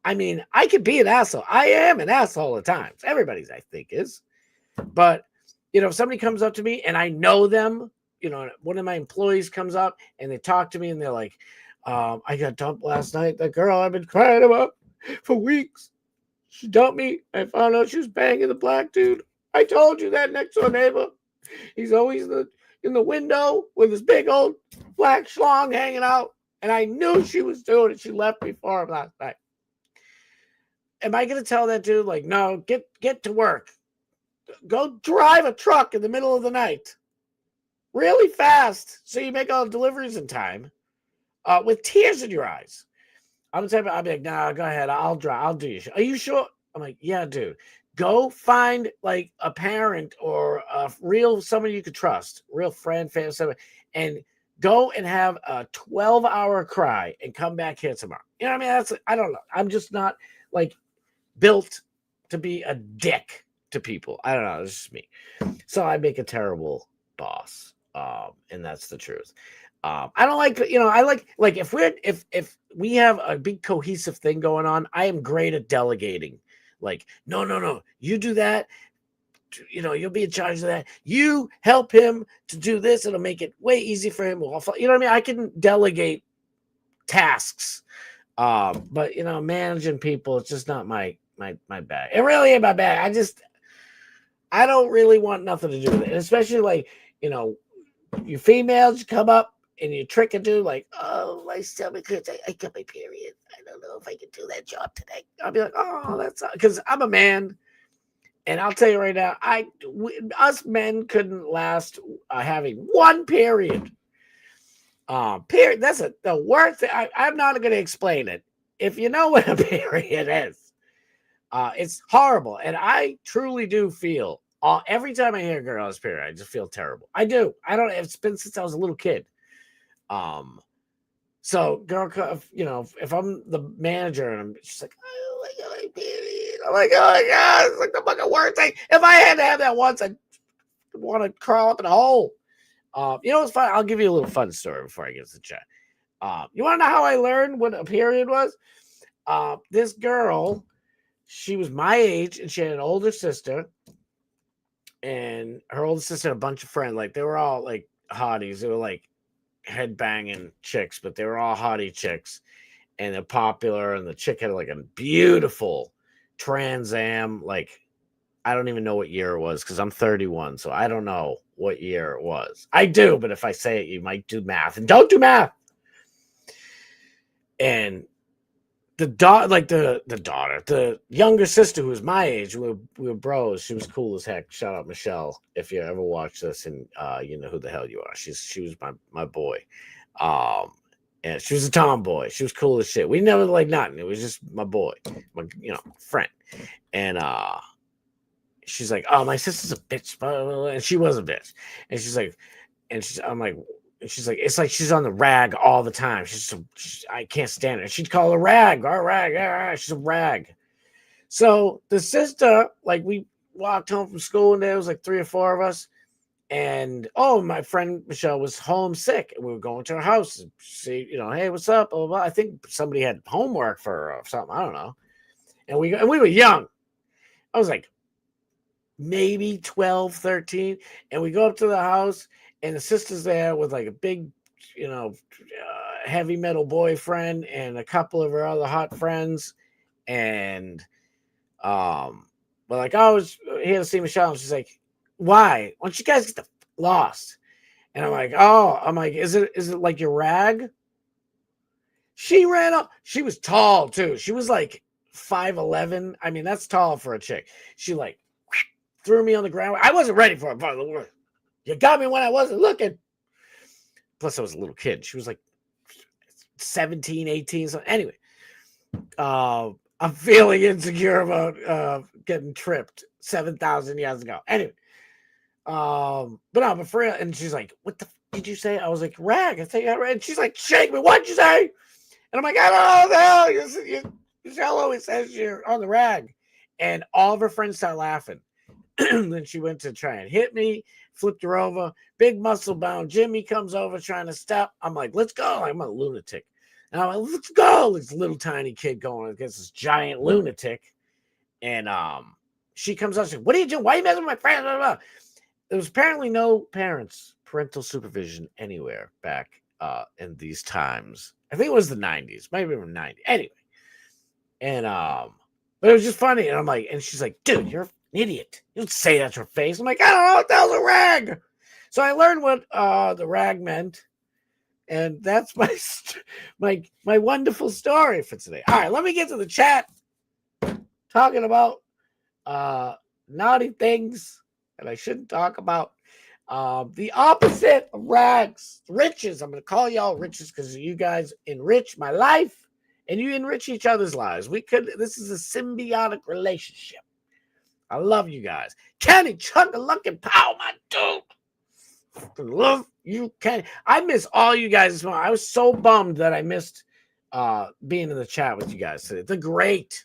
I mean, I could be an asshole. I am an asshole at times. Everybody's, I think, is. But, if somebody comes up to me and I know them, one of my employees comes up and they talk to me and they're like, I got dumped last night. That girl I've been crying about for weeks. She dumped me. I found out she was banging the black dude. I told you that next door neighbor. He's always in the window with his big old black schlong hanging out. And I knew she was doing it. She left me for him last night. Am I going to tell that dude, like, no, get to work. Go drive a truck in the middle of the night really fast so you make all the deliveries in time with tears in your eyes. I'm the type of, I'll be like, nah, go ahead. I'll drive. I'll do your show. Are you sure? I'm like, yeah, dude. Go find like a parent or a real somebody you could trust, real friend, family, somebody, and go and have a 12-hour cry and come back here tomorrow. You know what I mean? I don't know. I'm just not like built to be a dick to people. I don't know. It's just me. So I make a terrible boss. And that's the truth. I don't like, I like if we have a big cohesive thing going on, I am great at delegating. Like, no, you do that. You'll be in charge of that. You help him to do this. It'll make it way easy for him. You know what I mean? I can delegate tasks. But managing people, it's just not my bag. It really ain't my bag. I don't really want nothing to do with it. And especially like, you females come up and you trick a dude like, oh, my stomach hurts. I got my period. I don't know if I can do that job today. I'll be like, oh, that's because I'm a man. And I'll tell you right now, us men couldn't last having one period. Period. That's the worst thing. I'm not going to explain it. If you know what a period is, it's horrible. And I truly do feel every time I hear a girl has period, I just feel terrible. I do. It's been since I was a little kid. So girl, if I'm the manager and she's like, oh my God, my period. I'm like, oh my God, it's like the fucking worst thing. If I had to have that once, I'd want to crawl up in a hole. It's fun. I'll give you a little fun story before I get to the chat. You want to know how I learned what a period was? This girl, she was my age and she had an older sister. And her older sister had a bunch of friends. Like, they were all like hotties. They were like headbanging chicks, but they were all hottie chicks. And they're popular. And the chick had like a beautiful Trans Am. Like, I don't even know what year it was because I'm 31. So I don't know what year it was. I do, but if I say it, you might do math. And don't do math. And the younger sister who was my age, we were bros. She was cool as heck. Shout out Michelle. If you ever watch this and you know who the hell you are. She was my boy. And she was a tomboy. She was cool as shit. We never like nothing. It was just my boy, my friend. And she's like, oh, my sister's a bitch. And she was a bitch. And she's like, I'm like, she's like, it's like she's on the rag all the time. I can't stand it. She'd call her rag, our rag. She's a rag. So the sister, like, we walked home from school and there was like 3 or 4 of us. And my friend Michelle was homesick, and we were going to her house and see, hey, what's up? Blah, blah, blah. I think somebody had homework for her or something. I don't know. And we were young. I was like maybe 12, 13. And we go up to the house, and the sister's there with like a big, heavy metal boyfriend and a couple of her other hot friends. And we're like, I was here to see Michelle. And she's like, why don't you guys get lost? And I'm like, is it like your rag? She ran up. She was tall too. She was like 5'11". I mean, that's tall for a chick. She like threw me on the ground. I wasn't ready for it, by the way. You got me when I wasn't looking. Plus, I was a little kid. She was like 17, 18. So anyway, I'm feeling insecure about getting tripped 7,000 years ago. Anyway, but for real. And she's like, "What the did you say?" I was like, "Rag." I think I read. She's like, "Shake me. What'd you say?" And I'm like, "I don't know the hell. Michelle always says you're on the rag." And all of her friends start laughing. Then she went to try and hit me, flipped her over. Big muscle bound Jimmy comes over trying to stop. I'm like, "Let's go." I'm a lunatic. And I'm like, "Let's go." This little tiny kid going against this giant lunatic. And she comes up, she's like, "What are you doing? Why are you messing with my friend?" Blah, blah, blah. There was apparently no parental supervision anywhere back in these times. I think it was the 90s, maybe even 90. Anyway. And but it was just funny. And I'm like, and she's like, "Dude, you're an idiot. You don't say that to her face." I'm like, "I don't know what the hell's a rag." So I learned what the rag meant. And that's my wonderful story for today. All right, let me get to the chat. Talking about naughty things that I shouldn't talk about. The opposite of rags, riches. I'm going to call y'all riches because you guys enrich my life and you enrich each other's lives. This is a symbiotic relationship. I love you guys. Kenny, Chug-a-Luck Pow, my dude. Fucking love you, Kenny. I miss all you guys this morning. I was so bummed that I missed being in the chat with you guys today. The great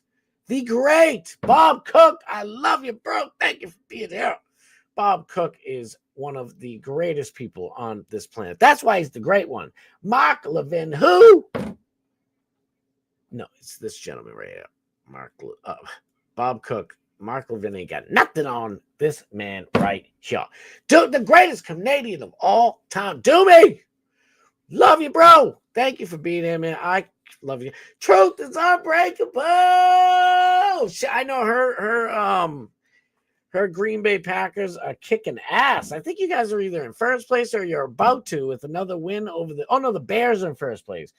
Bob Cook. I love you, bro. Thank you for being here. Bob Cook is one of the greatest people on this planet. That's why he's the great one. Mark Levin, who? No, it's this gentleman right here. Bob Cook. Mark Levin ain't got nothing on this man right here. Dude, the greatest Canadian of all time. Do me. Love you, bro. Thank you for being here, man. I love you. Truth is unbreakable. I know her Green Bay Packers are kicking ass. I think you guys are either in first place or you're about to with another win over the Bears are in first place.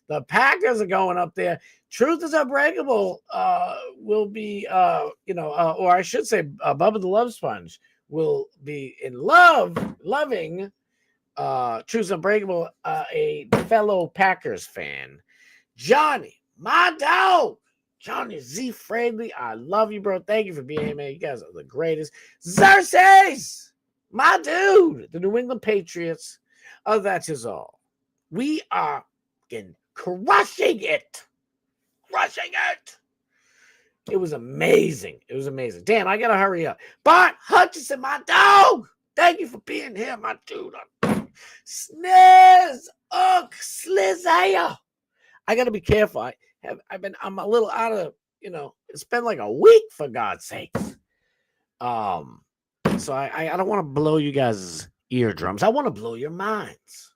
The Packers are going up there. Truth is unbreakable. Will be, or I should say, Bubba the Love Sponge will be loving. Truth is unbreakable. A fellow Packers fan, Johnny, my dog. Johnny Z. Friendly, I love you, bro. Thank you for being here, man. You guys are the greatest. Xerxes, my dude. The New England Patriots. Oh, that is all. We are crushing it. It was amazing. Damn, I gotta hurry up. Bart Hutchinson, my dog. Thank you for being here, my dude. Slizaya. I gotta be careful. I'm a little out of, it's been like a week for God's sakes. So I don't want to blow you guys' eardrums. I want to blow your minds.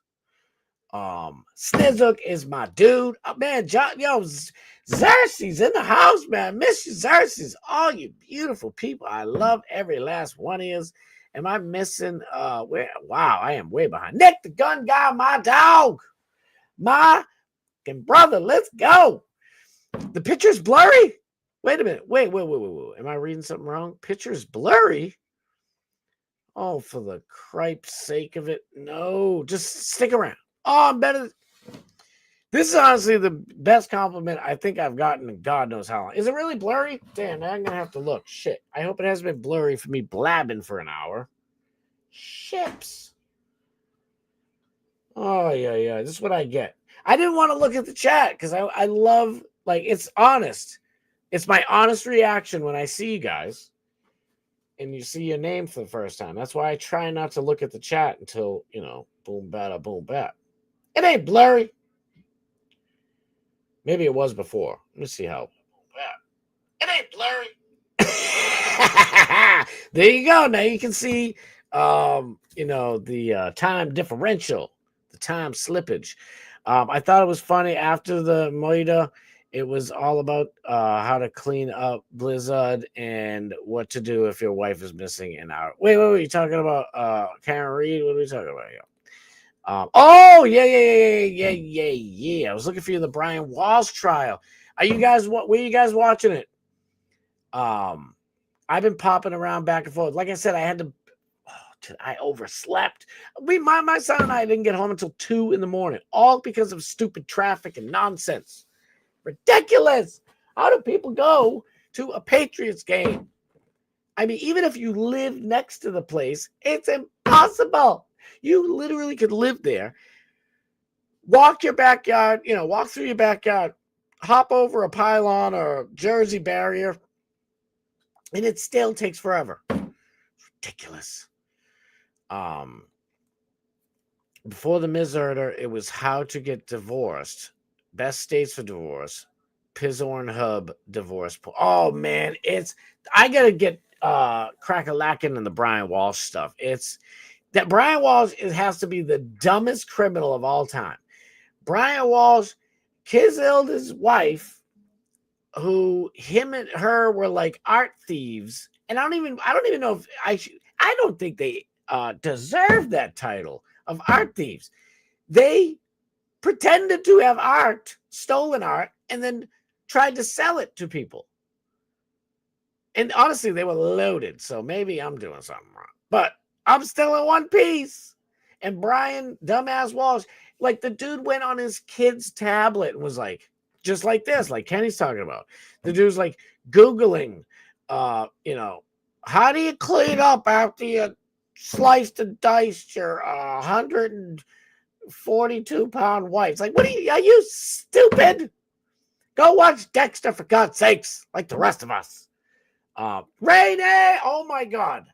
Snizook is my dude. Oh, man, Xerxes in the house, man. Miss you, Xerxes. All you beautiful people. I love every last one of you. Am I missing? Wow, I am way behind. Nick the Gun Guy, my dog. My brother, let's go. The picture's blurry. Wait a minute. Wait. Am I reading something wrong? Picture's blurry. Oh, for the cripe's sake of it. No, just stick around. Oh, I'm better. This is honestly the best compliment I think I've gotten in God knows how long. Is it really blurry? Damn, I'm going to have to look. Shit. I hope it hasn't been blurry for me blabbing for an hour. Ships. Oh, yeah. This is what I get. I didn't want to look at the chat because I love, it's honest. It's my honest reaction when I see you guys. and you see your name for the first time. That's why I try not to look at the chat until, boom, bada, boom, bat. It ain't blurry. Maybe it was before. Let me see how. It ain't blurry. There you go. Now you can see, the time differential, the time slippage. I thought it was funny after the Moida. It was all about how to clean up Blizzard and what to do if your wife is missing an hour. Wait, you talking about Karen Reed? What are we talking about here? Oh, yeah. I was looking for you in the Brian Walsh trial. Are you guys where are you guys watching it? I've been popping around back and forth. Like I said, I overslept. My son and I didn't get home until 2 a.m, all because of stupid traffic and nonsense. Ridiculous. How do people go to a Patriots game? I mean, even if you live next to the place, it's impossible. You literally could live there, walk your backyard, walk through your backyard, hop over a pylon or a Jersey barrier, and it still takes forever. Ridiculous. Before the Mizerder, it was how to get divorced. Best states for divorce. Pizorn Hub divorce. Oh man, I gotta get crack-a-lackin' in the Brian Walsh stuff. It's that Brian Walsh has to be the dumbest criminal of all time. Brian Walsh killed his wife, who him and her were like art thieves, and I don't even know if I don't think they deserve that title of art thieves. They pretended to have art, stolen art, and then tried to sell it to people. And honestly, they were loaded, so maybe I'm doing something wrong. But I'm still in one piece. And Brian, dumbass Walsh, like the dude went on his kid's tablet and was like, just like this, like Kenny's talking about. The dude's like Googling, how do you clean up after you sliced and diced your 142-pound wife? It's like, are you stupid? Go watch Dexter, for God's sakes, like the rest of us. Rainy, oh my God.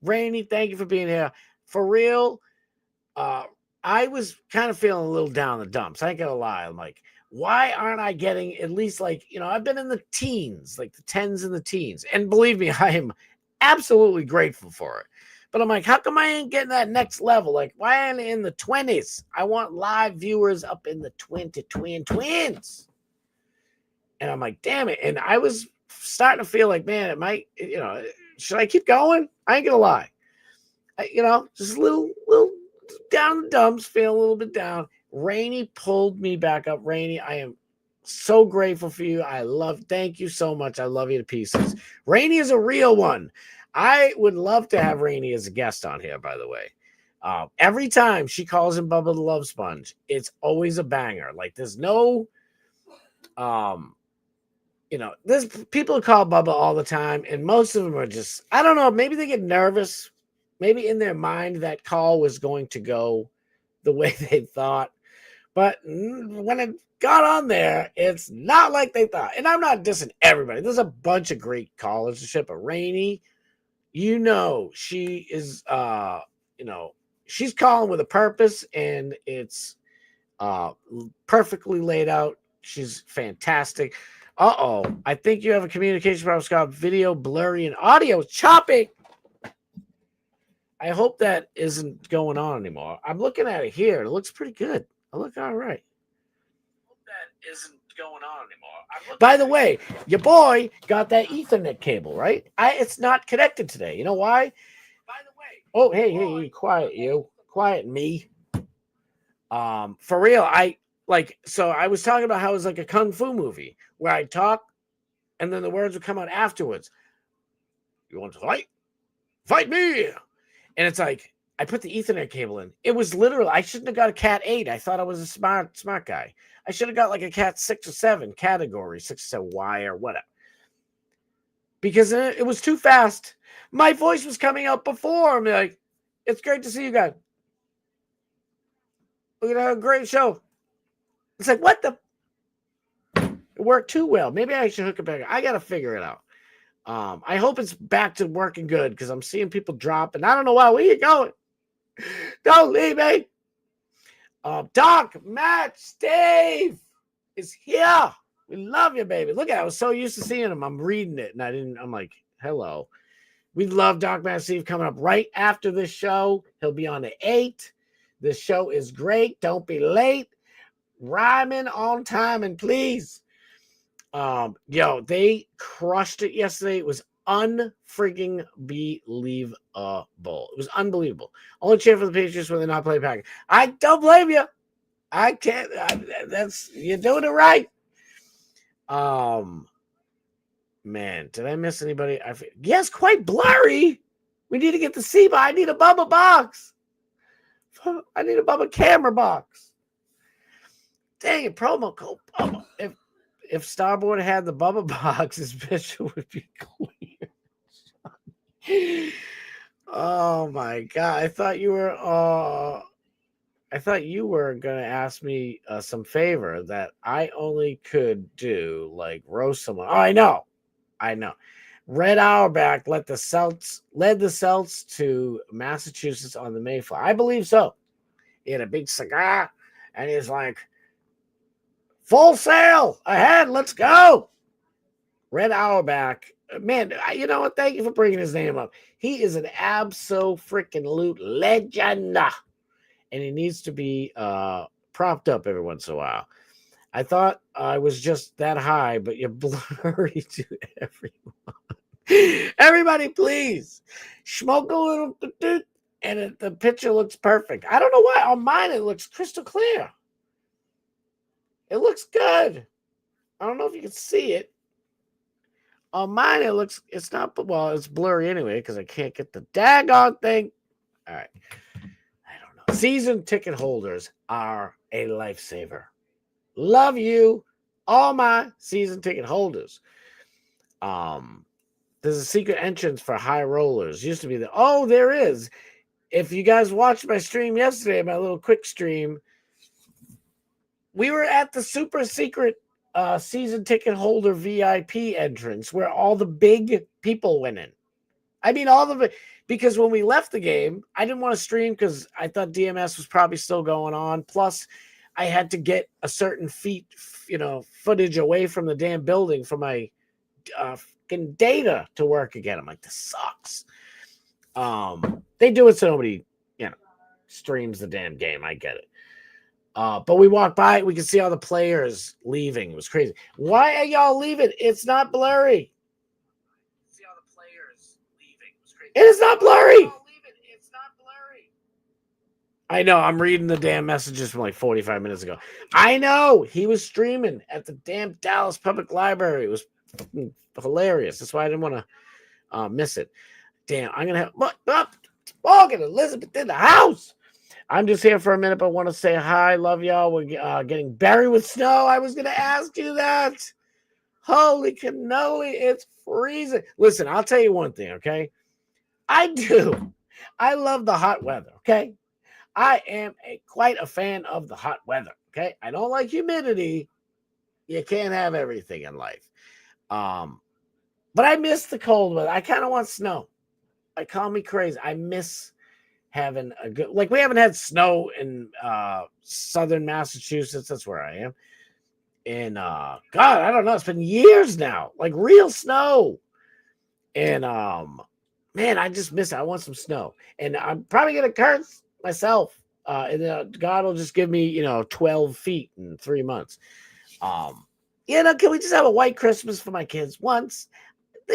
Rainy, thank you for being here. For real, I was kind of feeling a little down in the dumps. I ain't gonna lie. I'm like, why aren't I getting at least I've been in the teens, like the tens and the teens. And believe me, I am absolutely grateful for it. But I'm like, how come I ain't getting that next level? Like, why ain't I in the 20s? I want live viewers up in the twins. And I'm like, damn it. And I was starting to feel like, man, it might, should I keep going? I ain't gonna lie. Just a little down in the dumps, feeling a little bit down. Rainy pulled me back up. Rainy, I am so grateful for you. Thank you so much. I love you to pieces. Rainy is a real one. I would love to have Rainy as a guest on here, by the way. Every time she calls him Bubba the Love Sponge, it's always a banger. Like there's no, there's people who call Bubba all the time, and most of them are just, I don't know, maybe they get nervous. Maybe in their mind that call was going to go the way they thought. But when it got on there, it's not like they thought. And I'm not dissing everybody. There's a bunch of great callers to ship. But Rainy, she is, she's calling with a purpose, and it's perfectly laid out. She's fantastic. I think you have a communication problem, Scott. Video blurry and audio choppy. I hope that isn't going on anymore. I'm looking at it here. It looks pretty good. I look all right. Hope that isn't going on anymore. By the way, your boy got that Ethernet cable, right? It's not connected today. You know why? By the way. Oh, hey, quiet you. Quiet me. For real, so I was talking about how it was like a kung fu movie where I talk and then the words would come out afterwards. You want to fight? Fight me! And it's like, I put the Ethernet cable in. It was literally, I shouldn't have got a Cat 8. I thought I was a smart guy. I should have got like a Cat 6 or 7 category, 6 or 7 Y or whatever. Because it was too fast. My voice was coming out before. I'm like, it's great to see you guys. We're going to have a great show. It's like, what the? It worked too well. Maybe I should hook it back. I got to figure it out. I hope it's back to working good because I'm seeing people drop, and I don't know why. Where you going? Don't leave me. Doc, Matt, Steve is here. We love you, baby. Look at it. I was so used to seeing him. I'm reading it, and I'm like, hello. We love Doc, Matt, Steve coming up right after this show. He'll be on at 8. This show is great. Don't be late. Rhyming on time, and please. They crushed it yesterday. It was unfreaking believable. It was unbelievable. Only cheer for the Patriots when they're not playing Packers. I don't blame you. I can't. You're doing it right. Man, did I miss anybody? Yes, quite blurry. We need to get the C, but I need a Bubba box. I need a Bubba camera box. Dang it, promo code Bubba. If Starboard had the Bubba box, his picture would be clear. Oh my god! I thought you were gonna ask me some favor that I only could do, like roast someone. Oh, I know. Red Auerbach led the Celts to Massachusetts on the Mayflower. I believe so. He had a big cigar, and he's like, "Full sail ahead, let's go." Red Auerbach, man, you know what? Thank you for bringing his name up. He is an abso-freaking-lute legend, and he needs to be propped up every once in a while. I thought I was just that high, but you're blurry to everyone. Everybody, please smoke a little, and the picture looks perfect. I don't know why. On mine, it looks crystal clear. It looks good. I don't know if you can see it. On mine, it's not, well, it's blurry anyway because I can't get the daggone thing. All right. I don't know. Season ticket holders are a lifesaver. Love you, all my season ticket holders. There's a secret entrance for high rollers. Used to be there. Oh, there is. If you guys watched my stream yesterday, my little quick stream, we were at the super secret season ticket holder VIP entrance where all the big people went in. I mean, because when we left the game, I didn't want to stream because I thought DMS was probably still going on. Plus, I had to get a certain footage away from the damn building for my data to work again. I'm like, this sucks. They do it so nobody, streams the damn game. I get it. But we walked by, we could see all the players leaving. It was crazy. Why are y'all leaving? It's not blurry. See all the players leaving. It was crazy. It is not blurry. It's not blurry. I know. I'm reading the damn messages from like 45 minutes ago. I know. He was streaming at the damn Dallas Public Library. It was hilarious. That's why I didn't want to miss it. Damn, I'm going to have Morgan Elizabeth in the house. I'm just here for a minute, but want to say hi. Love y'all. We're getting buried with snow. I was going to ask you that. Holy cannoli. It's freezing. Listen, I'll tell you one thing, okay? I love the hot weather, okay? I am quite a fan of the hot weather, okay? I don't like humidity. You can't have everything in life. But I miss the cold weather. I kind of want snow. Call me crazy. I miss having a good, like, we haven't had snow in southern Massachusetts. That's where I am. And God, I don't know. It's been years now, like real snow. And man, I just miss it. I want some snow. And I'm probably gonna curse myself. And God will just give me, 12 feet in 3 months. Can we just have a white Christmas for my kids once?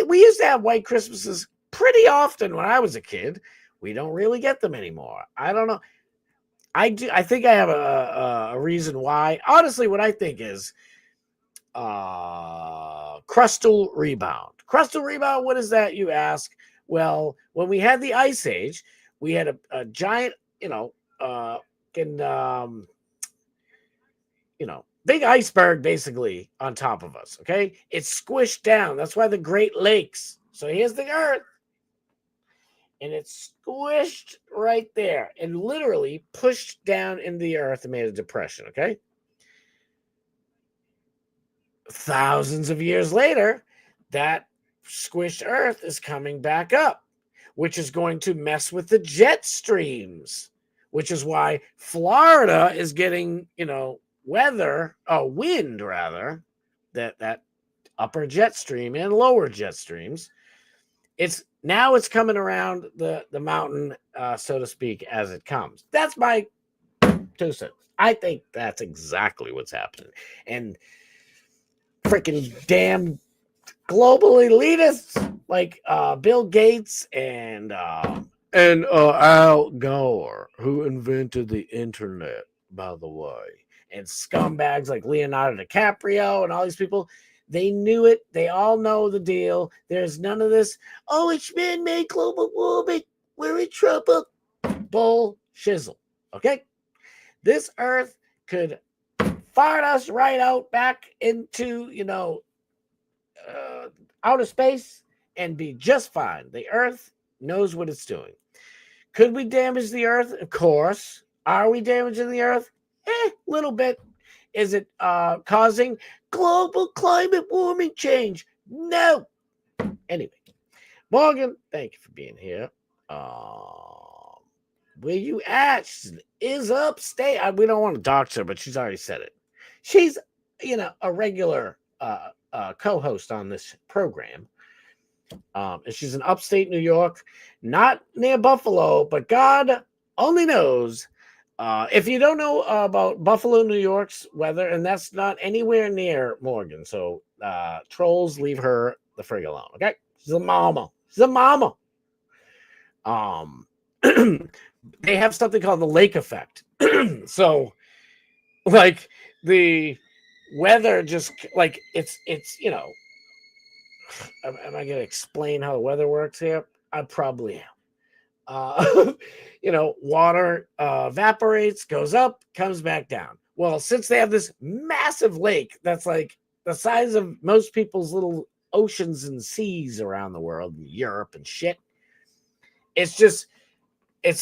We used to have white Christmases pretty often when I was a kid. We don't really get them anymore. I don't know. I think I have a reason why. Honestly, what I think is crustal rebound. Crustal rebound, what is that, you ask? Well, when we had the Ice Age, we had a giant, big iceberg basically on top of us, okay? It's squished down. That's why the Great Lakes. So here's the Earth. And it's squished right there and literally pushed down in the earth and made a depression, okay? Thousands of years later, that squished Earth is coming back up, which is going to mess with the jet streams, which is why Florida is getting, wind rather, that upper jet stream and lower jet streams. It's coming around the mountain, so to speak, as it comes. That's my 2 cents. I think that's exactly what's happening. And freaking damn global elitists like Bill Gates and Al Gore, who invented the internet, by the way, and scumbags like Leonardo DiCaprio and all these people, they knew it. They all know the deal. There's none of this, it's man-made global warming, we're in trouble. Bull shizzle, okay? This Earth could fart us right out back into, outer space and be just fine. The Earth knows what it's doing. Could we damage the Earth? Of course. Are we damaging the Earth? Little bit. Is it causing global climate warming change? No. Anyway, Morgan, thank you for being here. Where you at? She is upstate. We don't want to dox her, but she's already said it. She's, a regular co-host on this program. And she's in upstate New York, not near Buffalo, but God only knows. If you don't know about Buffalo, New York's weather, and that's not anywhere near Morgan, so trolls, leave her the frig alone, okay? She's a mama. She's a mama. They have something called the lake effect. So, like, the weather just, like, it's am I going to explain how the weather works here? I probably am. Water evaporates, goes up, comes back down. Well, since they have this massive lake that's like the size of most people's little oceans and seas around the world, in Europe and shit, it's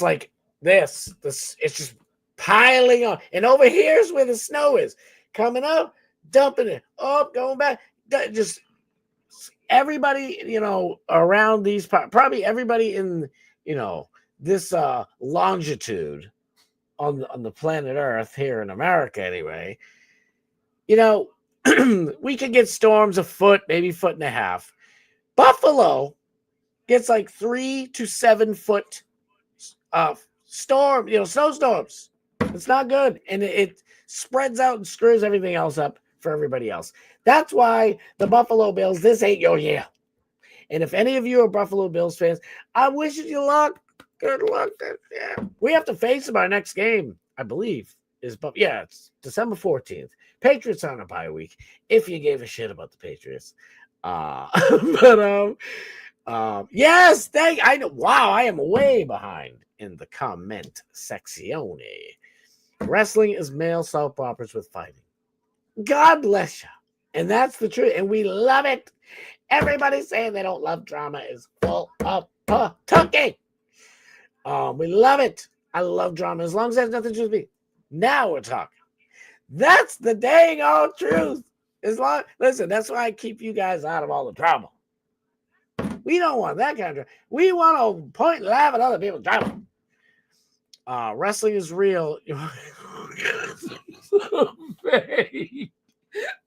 like this, it's just piling on. And over here's where the snow is coming up, dumping it up, going back. Just everybody, around these, probably everybody in, this longitude on the planet Earth here in America anyway, we could get storms a foot, maybe foot and a half. Buffalo gets like 3 to 7 foot storm, snowstorms. It's not good. And it spreads out and screws everything else up for everybody else. That's why the Buffalo Bills, this ain't your year. And if any of you are Buffalo Bills fans, I wish you luck. Good luck. Yeah. We have to face them our next game, I believe. It's December 14th. Patriots on a bye week, if you gave a shit about the Patriots. Yes, I know. Wow, I am way behind in the comment section. Wrestling is male soap operas with fighting. God bless you. And that's the truth. And we love it. Everybody saying they don't love drama is full of talking. We love it. I love drama as long as it has nothing to do with me. Now we're talking. That's the dang old truth. Listen, that's why I keep you guys out of all the drama. We don't want that kind of drama. We want to point and laugh at other people's drama. Wrestling is real.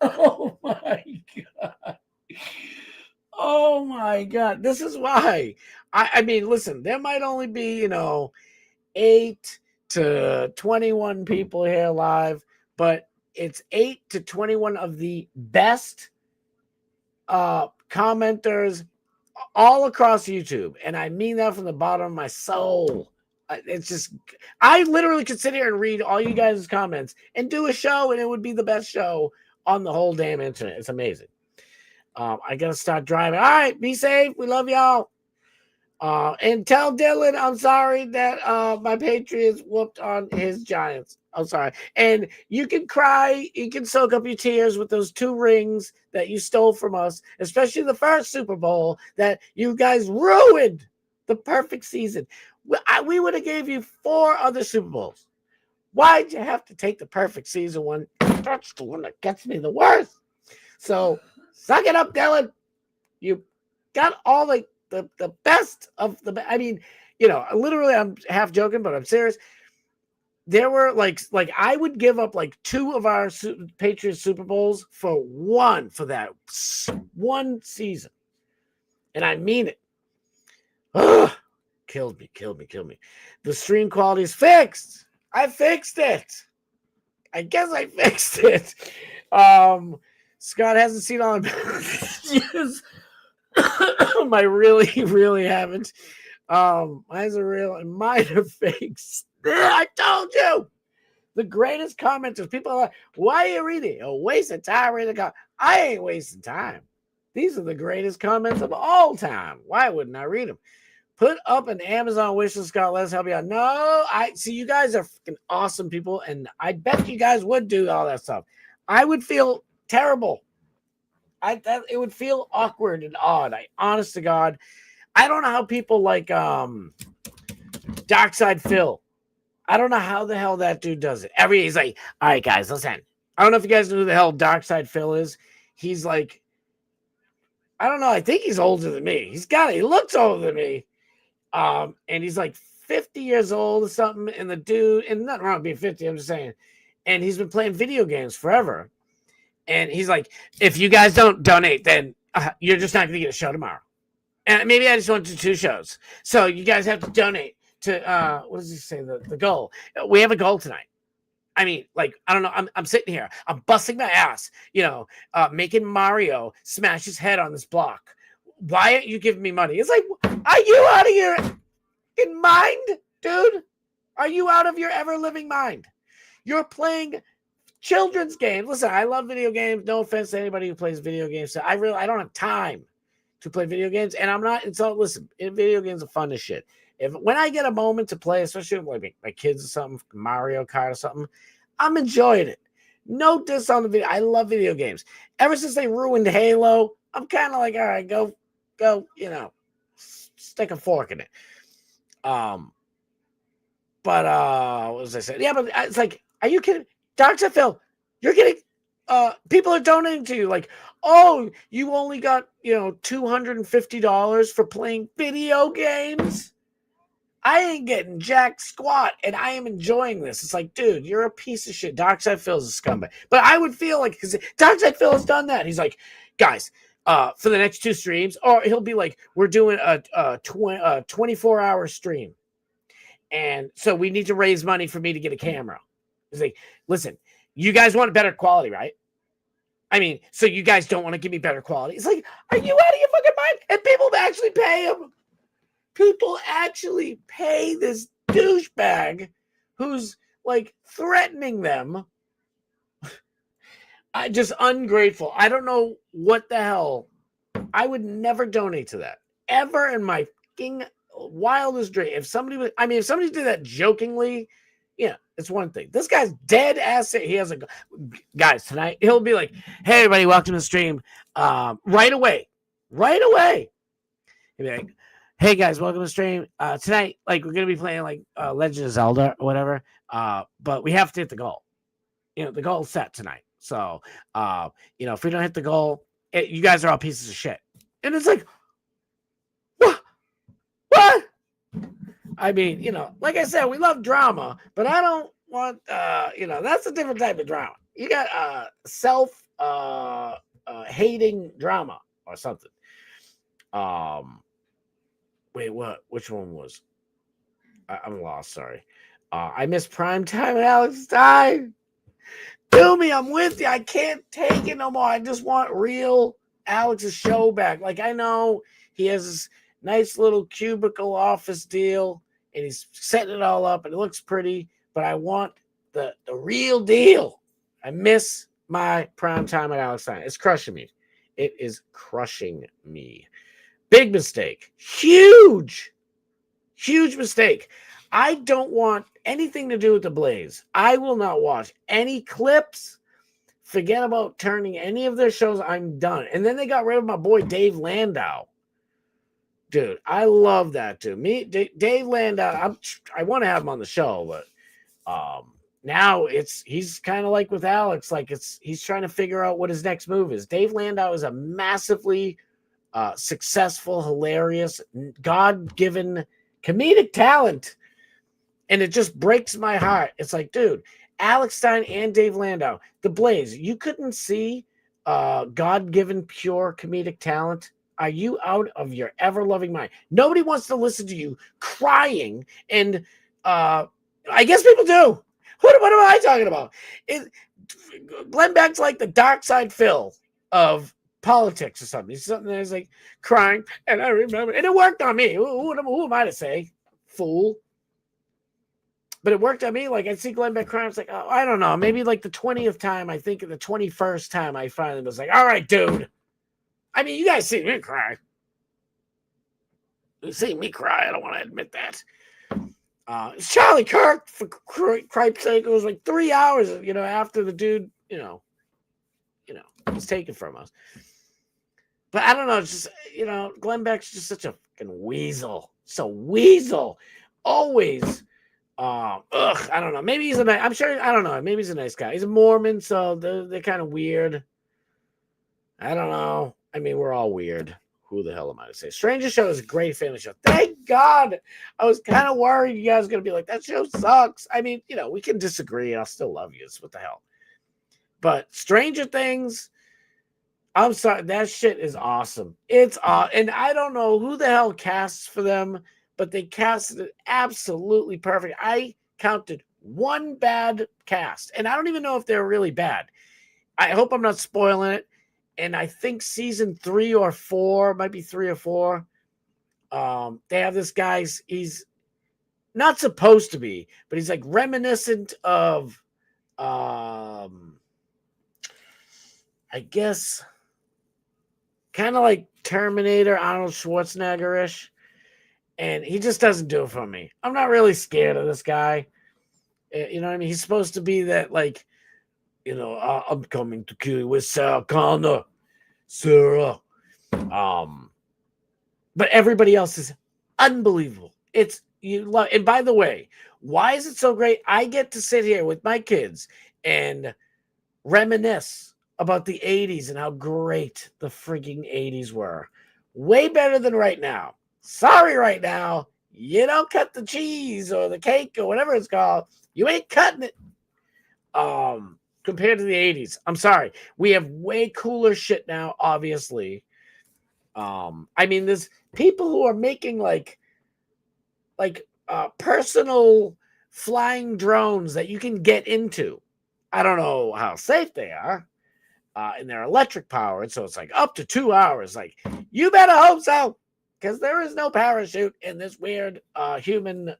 Oh my God. Oh my God. This is why. I mean, listen, there might only be, 8 to 21 people here live, but it's 8 to 21 of the best commenters all across YouTube. And I mean that from the bottom of my soul. It's just, I literally could sit here and read all you guys' comments and do a show, and it would be the best show on the whole damn internet. It's amazing. I gotta start driving. All right, be safe. We love y'all. And tell Dylan I'm sorry that my Patriots whooped on his Giants. I'm sorry. And you can cry, you can soak up your tears with those 2 rings that you stole from us, especially the first Super Bowl that you guys ruined the perfect season. We would have gave you 4 other Super Bowls. Why'd you have to take the perfect season one? That's the one that gets me the worst. So suck it up, Dylan. You got all like the best of the. I mean, you know, literally, I'm half joking, but I'm serious. There were like I would give up like 2 of our Patriots Super Bowls for that one season, and I mean it. Ugh, killed me. The stream quality is fixed. I fixed it. I guess I fixed it. Scott hasn't seen all yes. I really haven't. Mine's a real and mine are fakes. I told you. The greatest commenters. People are like, why are you reading? A waste of time reading a I ain't wasting time. These are the greatest comments of all time. Why wouldn't I read them? Put up an Amazon wish list, Scott. Let's help you out. No, I see you guys are freaking awesome people, and I bet you guys would do all that stuff. I would feel terrible. It would feel awkward and odd. Honest to God, I don't know how people like Darkside Phil. I don't know how the hell that dude does it. He's like, all right, guys, listen. I don't know if you guys know who the hell Darkside Phil is. He's like, I don't know. I think he's older than me. He looks older than me. And he's like 50 years old or something. And the dude, and nothing wrong with being 50, I'm just saying. And he's been playing video games forever. And he's like, if you guys don't donate, then you're just not going to get a show tomorrow. And maybe I just want to do 2 shows. So you guys have to donate to, what does he say? The goal. We have a goal tonight. I mean, like, I don't know. I'm sitting here. I'm busting my ass, you know, making Mario smash his head on this block. Why aren't you giving me money? It's like, are you out of your mind, dude? Are you out of your ever-living mind? You're playing children's games. Listen, I love video games. No offense to anybody who plays video games. I don't have time to play video games, and I'm not. Listen, video games are fun as shit. When I get a moment to play, especially with my kids or something, Mario Kart or something, I'm enjoying it. No diss on the video. I love video games. Ever since they ruined Halo, I'm kind of like, all right, go, you know, stick a fork in it. But what was I saying? Yeah, but it's like, are you kidding? Dr. Phil, you're getting people are donating to you. Like, oh, you only got, you know, $250 for playing video games. I ain't getting jack squat, and I am enjoying this. It's like, dude, you're a piece of shit. Darkside Phil's a scumbag. But I would feel like, because Darkside Phil has done that. He's like, guys, for the next 2 streams, or he'll be like, we're doing a 24-hour stream. And so we need to raise money for me to get a camera. He's like, listen, you guys want better quality, right? I mean, so you guys don't want to give me better quality. It's like, are you out of your fucking mind? And people actually pay him. People actually pay this douchebag who's like threatening them. I just ungrateful. I don't know what the hell. I would never donate to that ever in my fucking wildest dream. If somebody did that jokingly, yeah, it's one thing. This guy's dead ass. He has guys tonight. He'll be like, "Hey, everybody, welcome to the stream." Right away. He'll be like, hey guys, welcome to the stream. Tonight, like, we're gonna be playing like Legend of Zelda or whatever. But we have to hit the goal. You know, the goal's set tonight. So you know, if we don't hit the goal, you guys are all pieces of shit. And it's like, what? I mean, you know, like I said, we love drama, but I don't want you know, that's a different type of drama. You got self hating drama or something. Wait, what? Which one was? I'm lost. Sorry. I missed prime time and Alex died. Do me. I'm with you. I can't take it no more. I just want real Alex's show back. Like, I know he has this nice little cubicle office deal and he's setting it all up and it looks pretty, but I want the real deal. I miss my prime time at Alex time. It's crushing me. It is crushing me. Big mistake. Huge mistake. I don't want anything to do with the Blaze. I will not watch any clips. Forget about turning any of their shows. I'm done. And then they got rid of my boy Dave Landau. Dude, I love that dude. Dave Landau, I want to have him on the show, but now he's kind of like with Alex, like he's trying to figure out what his next move is. Dave Landau is a massively successful, hilarious, God-given comedic talent. And it just breaks my heart. It's like, dude, Alex Stein and Dave Landau, the Blaze, you couldn't see God-given pure comedic talent. Are you out of your ever-loving mind? Nobody wants to listen to you crying, and I guess people do. What am I talking about? Glenn Beck's like the dark side Phil of politics or something. He's something that's like crying, and I remember, and it worked on me. Who am I to say? Fool. But it worked on me. Like, I see Glenn Beck crying. It's like, oh, I don't know. Maybe like the 20th time, I think the 21st time I finally was like, all right, dude. I mean, you guys see me cry. You see me cry. I don't want to admit that. It's Charlie Kirk, for cripe's sake. It was like 3 hours, after the dude, was taken from us. But I don't know. It's just, Glenn Beck's just such a fucking weasel. So weasel. Always. I don't know. Maybe he's I'm sure, I don't know. Maybe he's a nice guy. He's a Mormon, so they're kind of weird. I don't know. I mean, we're all weird. Who the hell am I to say? Stranger Show is a great family show. Thank God. I was kind of worried you guys were going to be like, that show sucks. I mean, we can disagree. I'll still love you. What the hell? But Stranger Things, I'm sorry. That shit is awesome. It's and I don't know who the hell casts for them, but they casted it absolutely perfect. I counted one bad cast, and I don't even know if they're really bad. I hope I'm not spoiling it. And I think season 3 or 4, might be 3 or 4. They have this guy. He's not supposed to be, but he's like reminiscent of, I guess, kind of like Terminator, Arnold Schwarzenegger-ish. And he just doesn't do it for me. I'm not really scared of this guy. You know what I mean? He's supposed to be that, like, I'm coming to kill you with Sarah Connor, Sarah. But everybody else is unbelievable. And by the way, why is it so great? I get to sit here with my kids and reminisce about the 80s and how great the frigging 80s were. Way better than right now. Sorry, right now, you don't cut the cheese or the cake or whatever it's called. You ain't cutting it. Compared to the 80s. I'm sorry. We have way cooler shit now, obviously. I mean, there's people who are making like personal flying drones that you can get into. I don't know how safe they are. And they're electric powered, so it's like up to 2 hours. Like, you better hope so, because there is no parachute in this weird human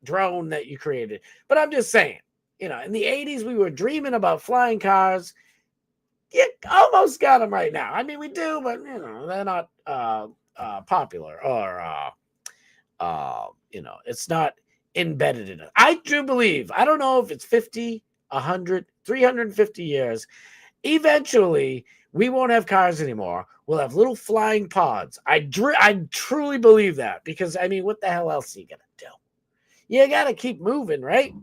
drone that you created. But I'm just saying, in the 80s, we were dreaming about flying cars. You almost got them right now. I mean, we do, but, they're not popular or, it's not embedded in it. I do believe, I don't know if it's 50, 100, 350 years. Eventually, we won't have cars anymore. We'll have little flying pods. I truly believe that, because, I mean, what the hell else are you going to do? You got to keep moving, right?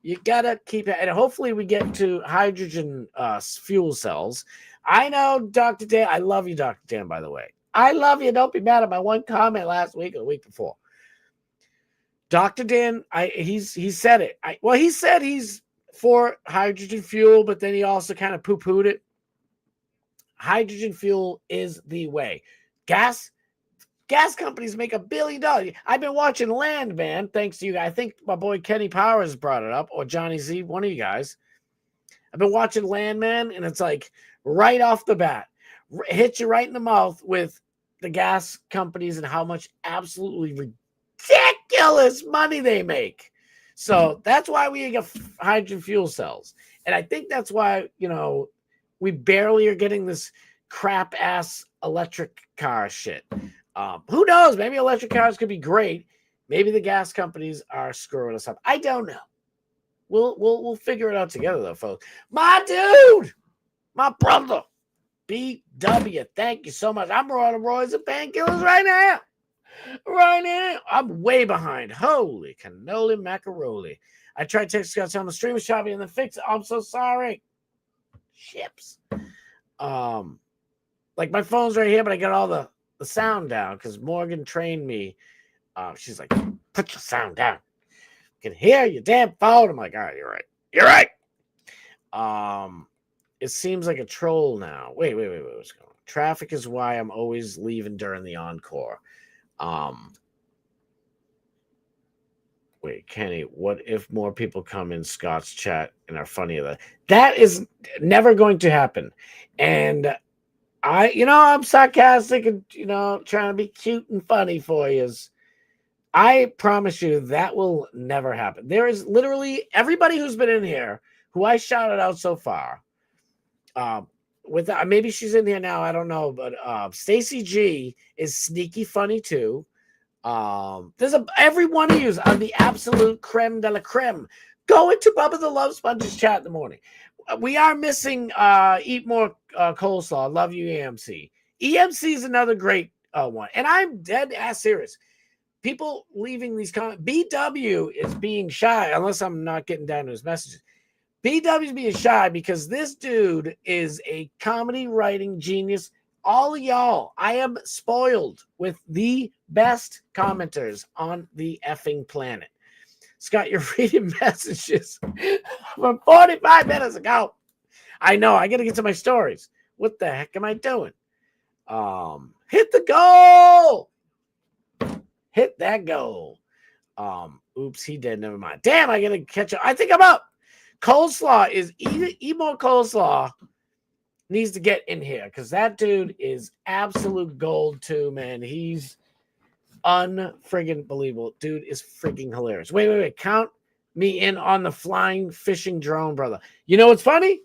You got to keep it. And hopefully we get to hydrogen fuel cells. I know, Dr. Dan. I love you, Dr. Dan, by the way. I love you. Don't be mad at my one comment last week or the week before. Dr. Dan, he said it. He said he's for hydrogen fuel, but then he also kind of poo-pooed it. Hydrogen fuel is the way. Gas companies make $1 billion. I've been watching Landman, thanks to you guys. I think my boy Kenny Powers brought it up, or Johnny Z, one of you guys. I've been watching Landman, and it's like right off the bat, hit you right in the mouth with the gas companies and how much absolutely ridiculous money they make. So that's why we get hydrogen fuel cells. And I think that's why, we barely are getting this crap ass electric car shit. Who knows? Maybe electric cars could be great. Maybe the gas companies are screwing us up. I don't know. We'll figure it out together, though, folks. My dude, my brother, BW. Thank you so much. I'm on Royals and Painkillers right now. Right now. I'm way behind. Holy cannoli macaroni. I tried to text Scott on the stream shopping and then fix it. I'm so sorry. Ships. like my phone's right here, but I got all the sound down because Morgan trained me. She's like, put your sound down. I can hear your damn phone. I'm like, all right, you're right. You're right. It seems like a troll now. Wait. What's going on? Traffic is why I'm always leaving during the encore. Wait, Kenny, what if more people come in Scott's chat and are funny? That is never going to happen. And I'm sarcastic and, trying to be cute and funny for you. I promise you that will never happen. There is literally everybody who's been in here who I shouted out so far. Maybe she's in here now. I don't know, but Stacy G is sneaky funny too. There's every one of you on the absolute creme de la creme. Go into Bubba the Love Sponge's chat in the morning. We are missing Eat More Coleslaw. Love you, EMC. EMC is another great one. And I'm dead ass serious. People leaving these comments. BW is being shy, unless I'm not getting down to his messages. BW is being shy because this dude is a comedy writing genius. All of y'all, I am spoiled with the best commenters on the effing planet. Scott, you're reading messages from 45 minutes ago. I know, I got to get to my stories. What the heck am I doing? Hit the goal. Hit that goal. Oops, he did. Never mind. Damn, I got to catch up. I think I'm up. Coleslaw is eat more coleslaw. Needs to get in here because that dude is absolute gold too, man. He's unfriggin' believable. Dude is freaking hilarious. Wait. Count me in on the flying fishing drone, brother. You know what's funny?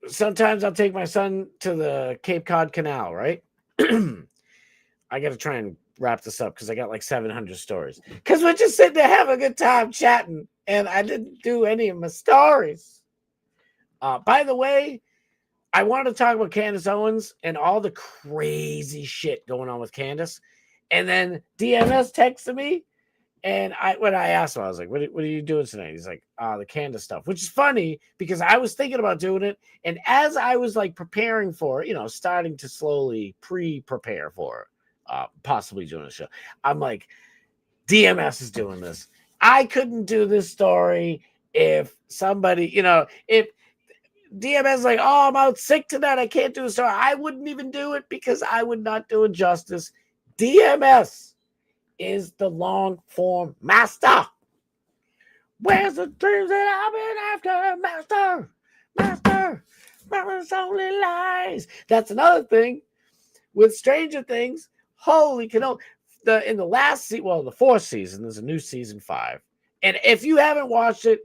Sometimes I'll take my son to the Cape Cod Canal, right? I got to try and wrap this up because I got like 700 stories. Because we're just sitting there having a good time chatting, and I didn't do any of my stories. By the way, I wanted to talk about Candace Owens and all the crazy shit going on with Candace. And then DMS texted me, and when I asked him, I was like, what are you doing tonight? He's like, the Candace stuff, which is funny because I was thinking about doing it. And as I was like preparing for it, starting to slowly pre-prepare for possibly doing a show, I'm like, DMS is doing this. I couldn't do this story if somebody, if DMS is like, oh, I'm out sick tonight, I can't do a story. I wouldn't even do it because I would not do it justice. DMS is the long form master. Where's the dreams that I've been after? Master, it's only lies. That's another thing with Stranger Things. Holy cannoli. In the last season, well, the fourth season, there's a new season 5. And if you haven't watched it,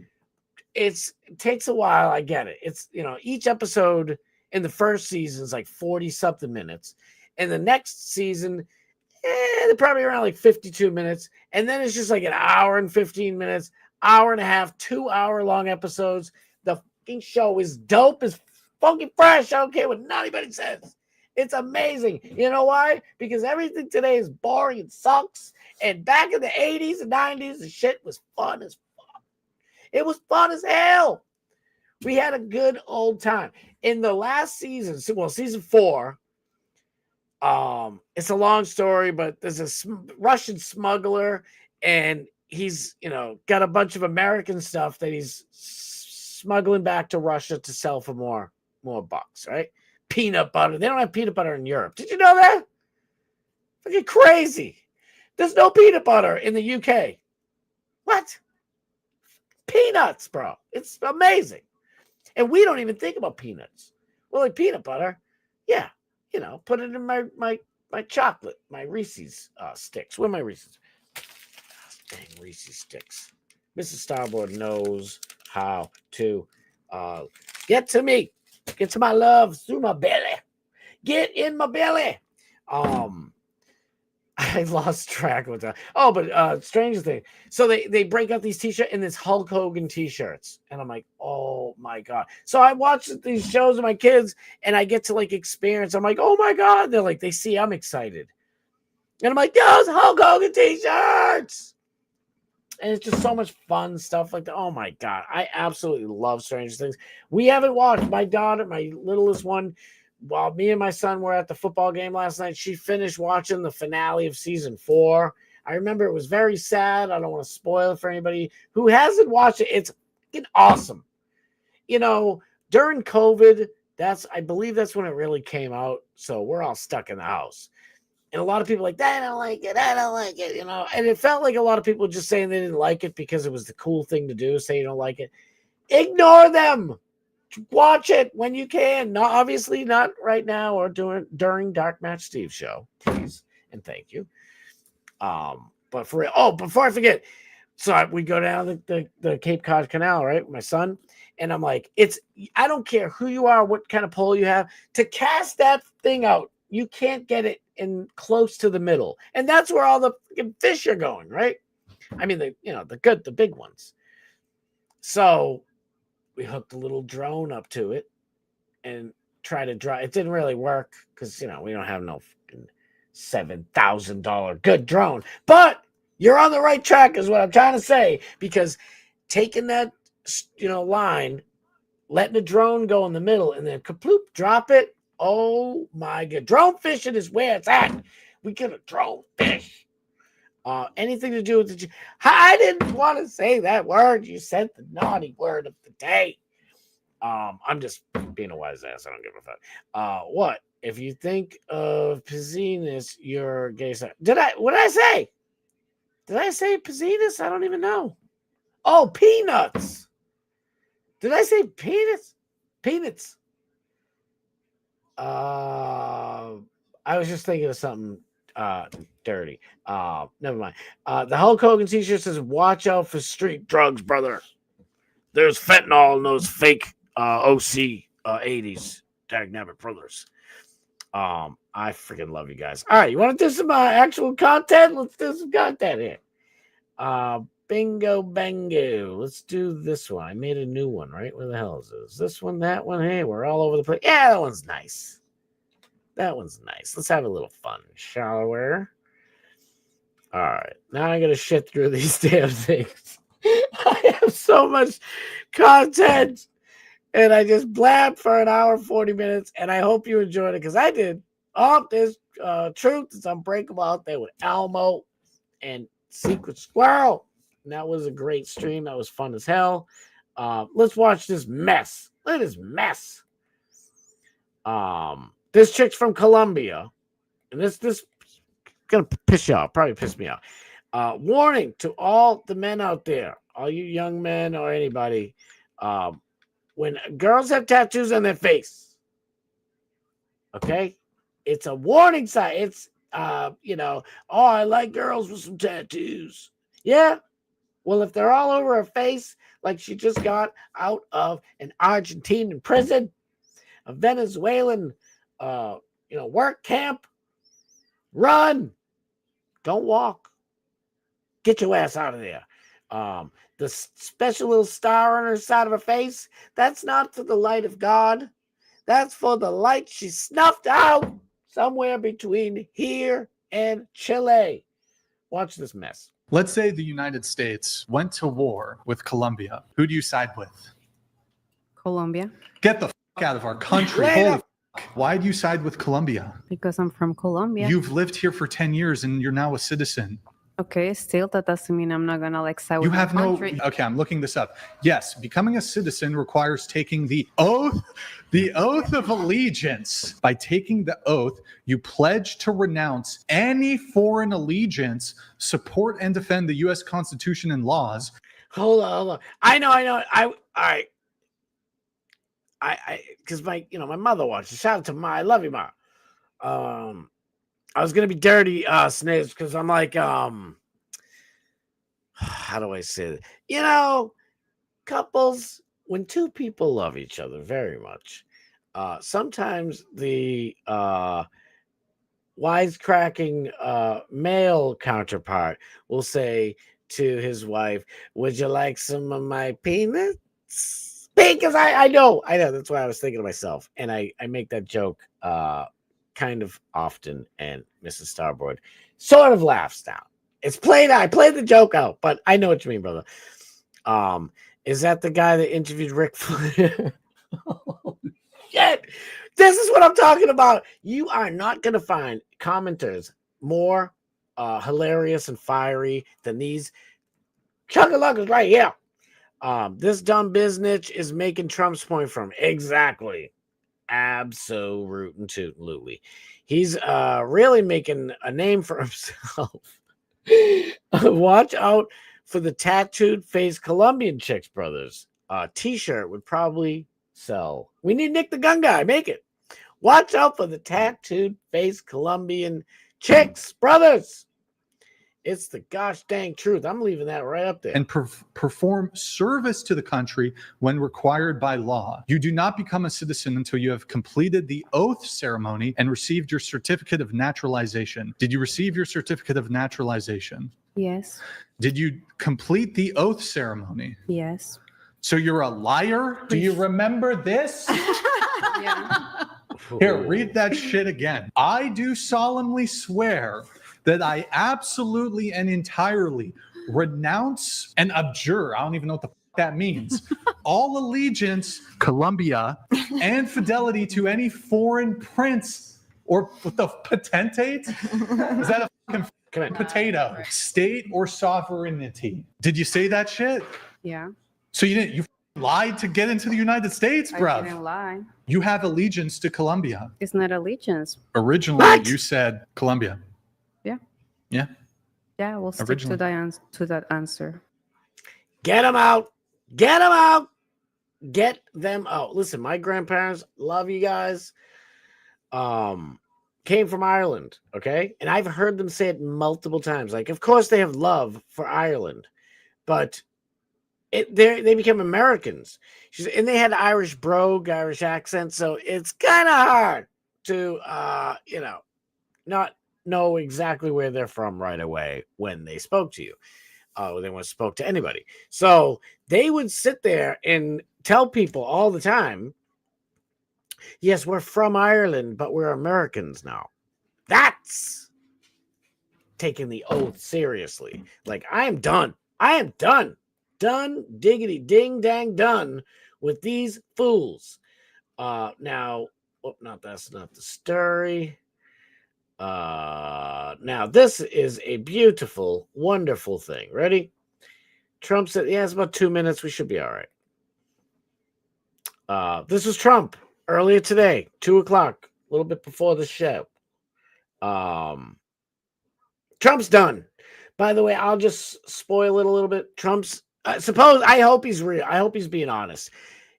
it takes a while. I get it. It's, each episode in the first season is like 40 something minutes. And the next season, they're probably around like 52 minutes. And then it's just like an hour and 15 minutes, hour and a half, 2 hour long episodes. The fucking show is dope as fucking fresh. I don't care what anybody says. It's amazing. You know why? Because everything today is boring and sucks. And back in the 80s and 90s, the shit was fun as fuck. It was fun as hell. We had a good old time. In the last season, season 4, it's a long story, but there's a Russian smuggler, and he's, got a bunch of American stuff that he's smuggling back to Russia to sell for more bucks, right? Peanut butter. They don't have peanut butter in Europe. Did you know that? Fucking crazy. There's no peanut butter in the UK. What? Peanuts, bro. It's amazing. And we don't even think about peanuts. Well, like peanut butter, yeah. Put it in my chocolate, my Reese's sticks. Where are my Reese's? Dang, Reese's sticks. Mrs. Starboard knows how to get to me. Get to my love through my belly. Get in my belly. I lost track of that. Oh, but Stranger Thing. So they break out these t-shirts and this Hulk Hogan t-shirts. And I'm like, oh my God. So I watch these shows with my kids and I get to like experience. I'm like, oh my God. They're like, they see I'm excited. And I'm like, those Hulk Hogan t-shirts. And it's just so much fun stuff like that. Oh my god, I absolutely love Stranger Things. We haven't watched. My daughter, my littlest one, while me and my son were at the football game last night, she finished watching the finale of season 4. I remember it was very sad. I don't want to spoil it for anybody who hasn't watched it. It's fucking awesome. You know, during COVID, I believe that's when it really came out. So we're all stuck in the house. And a lot of people like, I don't like it. I don't like it, And it felt like a lot of people just saying they didn't like it because it was the cool thing to do, say you don't like it. Ignore them. Watch it when you can. Not obviously not right now or during Dark Match Steve's show, please and thank you. But for real, before I forget, so we go down the Cape Cod Canal, right, with my son, and I'm like, I don't care who you are, what kind of pole you have, to cast that thing out, you can't get it in close to the middle, and that's where all the fish are going, right? I mean, the big ones. So we hooked a little drone up to it and tried to draw. It didn't really work because we don't have no $7,000 good drone, but you're on the right track is what I'm trying to say, because taking that line, letting the drone go in the middle, and then kaploop, drop it. Oh my god, drone fishing is where it's at. We get a drone fish. Anything to do with I didn't want to say that word. You said the naughty word of the day. I'm just being a wise ass. I don't give a fuck. What if you think of Pizzinus, you're gay? What did I say? Did I say Pizzinus? I don't even know. Oh, peanuts. Did I say peanuts? Peanuts. I was just thinking of something dirty. Never mind. The Hulk Hogan t-shirt says, "Watch out for street drugs, brother. There's fentanyl in those fake OC 80s Dynamic brothers." I freaking love you guys. All right, you want to do some actual content? Let's do some content here. Bingo bango. Let's do this one. I made a new one, right? Where the hell is this? This one, that one. Hey, we're all over the place. Yeah, that one's nice. That one's nice. Let's have a little fun, shall we? All right. Now I got to shit through these damn things. I have so much content. And I just blabbed for an hour, 40 minutes. And I hope you enjoyed it, because I did. Oh, there's Truth is Unbreakable out there with Almo and Secret Squirrel. And that was a great stream. That was fun as hell. Let's watch this mess. Look at this mess. This chick's from Colombia. And this gonna piss you off. Probably piss me off. Warning to all the men out there, all you young men or anybody, when girls have tattoos on their face, okay, it's a warning sign. It's I like girls with some tattoos. Yeah. Well, if they're all over her face, like she just got out of an Argentinian prison, a Venezuelan, work camp, run. Don't walk. Get your ass out of there. The special little star on her side of her face, that's not for the light of God. That's for the light she snuffed out somewhere between here and Chile. Watch this mess. Let's say the United States went to war with Colombia. Who do you side with? Colombia. Get the fuck out of our country. Later. Holy fuck. Why do you side with Colombia? Because I'm from Colombia. You've lived here for 10 years and you're now a citizen. Okay, still that doesn't mean I'm not gonna side with You my have no. country. Okay, I'm looking this up. Yes, becoming a citizen requires taking the oath of allegiance. By taking the oath, you pledge to renounce any foreign allegiance, support and defend the U.S. Constitution and laws. Hold on. I know. All right. I because my mother watches. Shout out to Ma. I love you, Ma. I was gonna be dirty, Sniz, because I'm like, how do I say that? Couples, when two people love each other very much, sometimes the wisecracking male counterpart will say to his wife, "Would you like some of my peanuts?" Because I know. That's why I was thinking to myself, and I make that joke kind of often, and Mrs. Starboard sort of laughs now. It's played out. I played the joke out, but I know what you mean, brother. Is that the guy that interviewed Rick Flair? Oh, shit. This is what I'm talking about. You are not going to find commenters more hilarious and fiery than these chugga-luggas right here. This dumb business is making Trump's point from exactly. Absolutely. He's really making a name for himself. Watch out for the tattooed face Colombian chicks, brothers. T-shirt would probably sell. We need Nick the Gun Guy. Make it. Watch out for the tattooed face Colombian chicks, brothers. It's the gosh dang truth. I'm leaving that right up there. And perform service to the country when required by law. You do not become a citizen until you have completed the oath ceremony and received your certificate of naturalization. Did you receive your certificate of naturalization? Yes. Did you complete the oath ceremony? Yes. So you're a liar? Do you remember this? Yeah. Here, read that shit again. I do solemnly swear that I absolutely and entirely renounce and abjure, I don't even know what the that means, all allegiance, Colombia, and fidelity to any foreign prince or the potentate? Is that a fucking potato? State or sovereignty. Did you say that shit? Yeah. So you lied to get into the United States, I bruv. didn't lie. You have allegiance to Colombia. It's not allegiance. Originally, What? you said Colombia. Yeah. Yeah. Yeah, we'll stick Originally. to that answer. Get them out. Get them out. Get them out. Listen, my grandparents love you guys. Came from Ireland, okay? And I've heard them say it multiple times. Like, of course they have love for Ireland, but they became Americans. And they had Irish brogue, Irish accent, so it's kind of hard to not know exactly where they're from right away when they spoke to you. They once spoke to anybody. So they would sit there and tell people all the time, yes, we're from Ireland, but we're Americans now. That's taking the oath seriously. Like, I am done. I am done. Done, diggity, ding, dang, done with these fools. Now, that's not the story. Now this is a beautiful, wonderful thing. Ready? Trump said, yeah, it's about 2 minutes. We should be all right. This was Trump earlier today, 2:00, a little bit before the show. Trump's done. By the way, I'll just spoil it a little bit. Trump's I hope he's real. I hope he's being honest.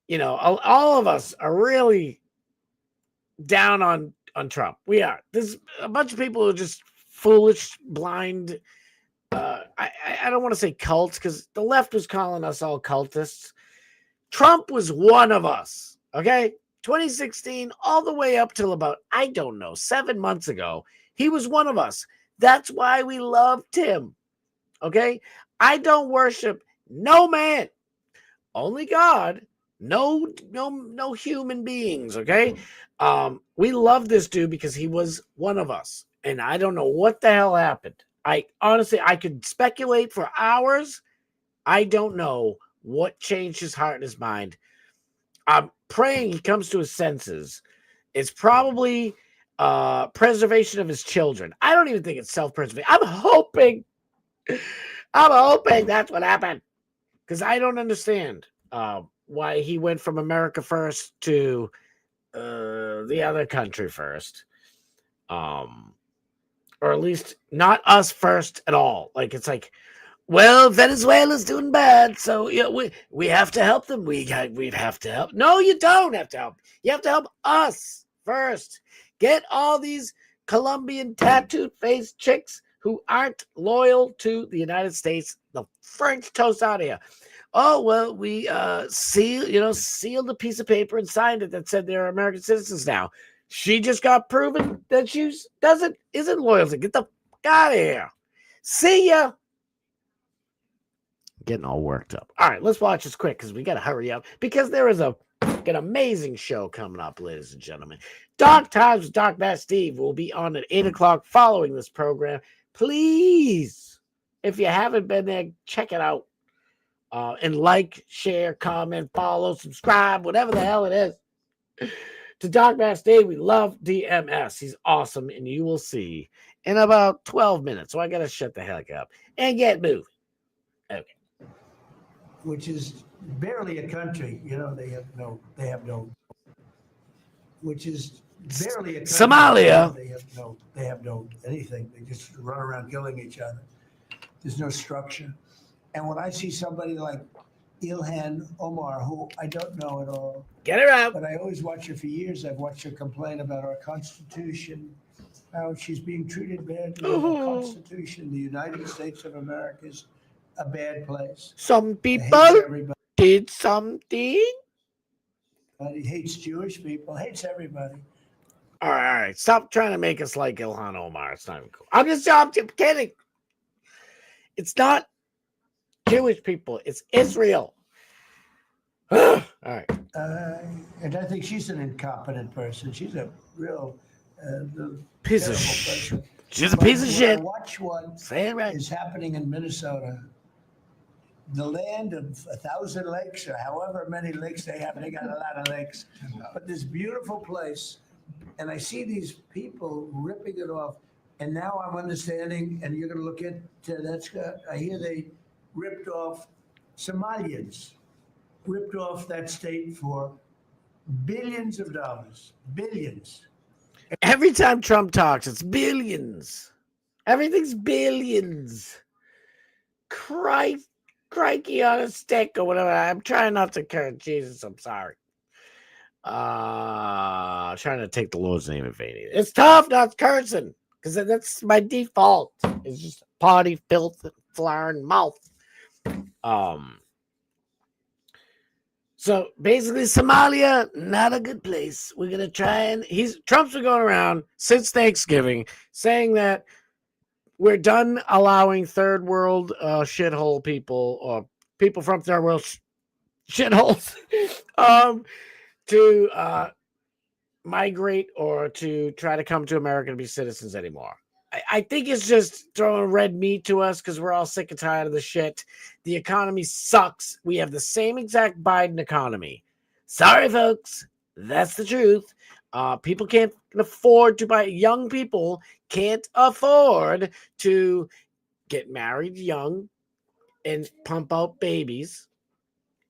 You know, all of us are really down on Trump. We are. There's a bunch of people who are just foolish, blind. I don't want to say cults because the left was calling us all cultists. Trump was one of us. Okay, 2016, all the way up till about 7 months ago, he was one of us. That's why we loved him. Okay, I don't worship no man, only God. No human beings. Okay. We love this dude because he was one of us. And I don't know what the hell happened. I could speculate for hours. I don't know what changed his heart and his mind. I'm praying he comes to his senses. It's probably preservation of his children. I don't even think it's self-preservation. I'm hoping that's what happened. Because I don't understand why he went from America first to the other country first, or at least not us first at all. Like, it's like, well, Venezuela's doing bad, so we have to help them. We have to help. No, you don't have to help. You have to help us first. Get all these Colombian tattooed face chicks who aren't loyal to the United States the French toast out of here. Oh, well, we sealed a piece of paper and signed it that said they're American citizens now. She just got proven that she isn't loyal. Get the fuck out of here. See ya. Getting all worked up. All right, let's watch this quick because we got to hurry up because there is an amazing show coming up, ladies and gentlemen. Dark Times with Dark Matt Steve will be on at 8:00 following this program. Please If you haven't been there, check it out. And like, share, comment, follow, subscribe, whatever the hell it is. To Dogmass Dave, we love DMS. He's awesome, and you will see in about 12 minutes. So I got to shut the heck up and get moving. Okay. Which is barely a country. You know, they have no, which is barely a country. Somalia. They have no anything. They just run around killing each other. There's no structure. And when I see somebody like Ilhan Omar, who I don't know at all, Get her out. but I always watch her for years. I've watched her complain about our Constitution, how she's being treated badly. The Constitution, the United States of America is a bad place. Some It people hates everybody. did something. He hates Jewish people, hates everybody. All right. Stop trying to make us like Ilhan Omar. It's not even cool. I'm kidding. It's not Jewish people. It's Israel. All right. And I think she's an incompetent person. She's a real Piece of terrible shit. person. She's a But piece of when shit. I watch what Say it right. is happening in Minnesota, the land of 1,000 lakes, or however many lakes they have. They got a lot of lakes. But this beautiful place, and I see these people ripping it off. And now I'm understanding, and you're going to look at that, Scott. I hear they ripped off Somalians, ripped off that state for billions of dollars, billions. Every time Trump talks, it's billions. Everything's billions. Crikey on a stick or whatever. I'm trying not to curse. Jesus, I'm sorry. Trying to take the Lord's name in vain. It's tough not cursing because that's my default. It's just potty, filth, flour, and mouth. So basically, Somalia, not a good place. We're gonna try and Trump's been going around since Thanksgiving saying that we're done allowing third world shithole people or people from third world shitholes to migrate or to try to come to America to be citizens anymore. I think it's just throwing red meat to us because we're all sick and tired of the shit. The economy sucks. We have the same exact Biden economy. Sorry, folks. That's the truth. People can't afford to buy. Young people can't afford to get married young and pump out babies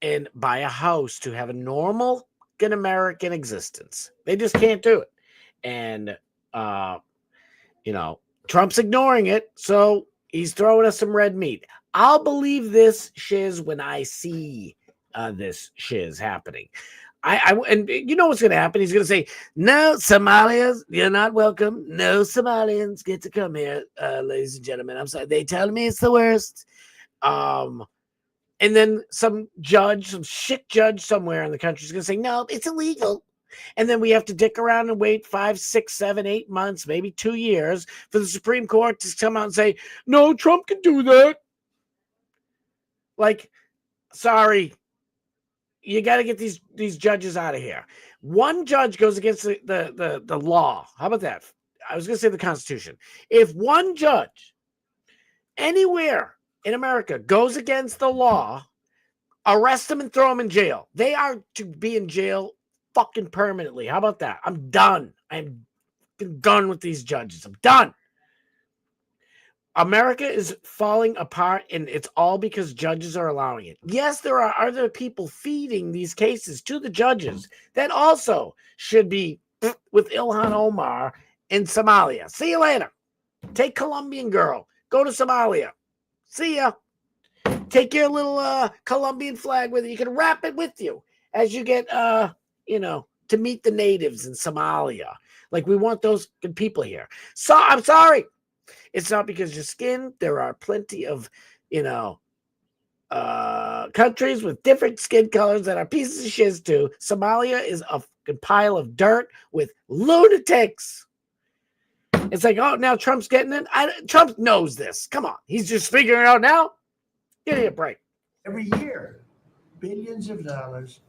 and buy a house to have a normal American existence. They just can't do it. And, Trump's ignoring it, so he's throwing us some red meat. I'll believe this shiz when I see this shiz happening. And you know what's going to happen? He's going to say, no, Somalians, you're not welcome. No Somalians get to come here, ladies and gentlemen. I'm sorry. They tell me it's the worst. And then some shit judge somewhere in the country is going to say, no, it's illegal. And then we have to dick around and wait 5, 6, 7, 8 months, maybe 2 years for the Supreme Court to come out and say, no, Trump can do that. Like, sorry, you got to get these judges out of here. One judge goes against the law. How about that? I was going to say the Constitution. If one judge anywhere in America goes against the law, arrest them and throw them in jail. They are to be in jail fucking permanently. How about that? I'm done. I'm done with these judges. I'm done. America is falling apart, and it's all because judges are allowing it. Yes, there are other people feeding these cases to the judges that also should be with Ilhan Omar in Somalia. See you later. Take Colombian girl. Go to Somalia. See ya. Take your little Colombian flag with you. You can wrap it with you as you get, to meet the natives in Somalia. Like, we want those good people here. So I'm sorry. It's not because your skin. There are plenty of, countries with different skin colors that are pieces of shiz too. Somalia is a fucking pile of dirt with lunatics. It's like, oh, now Trump's getting it. Trump knows this. Come on. He's just figuring it out now. Give me a break. Every year, billions of dollars,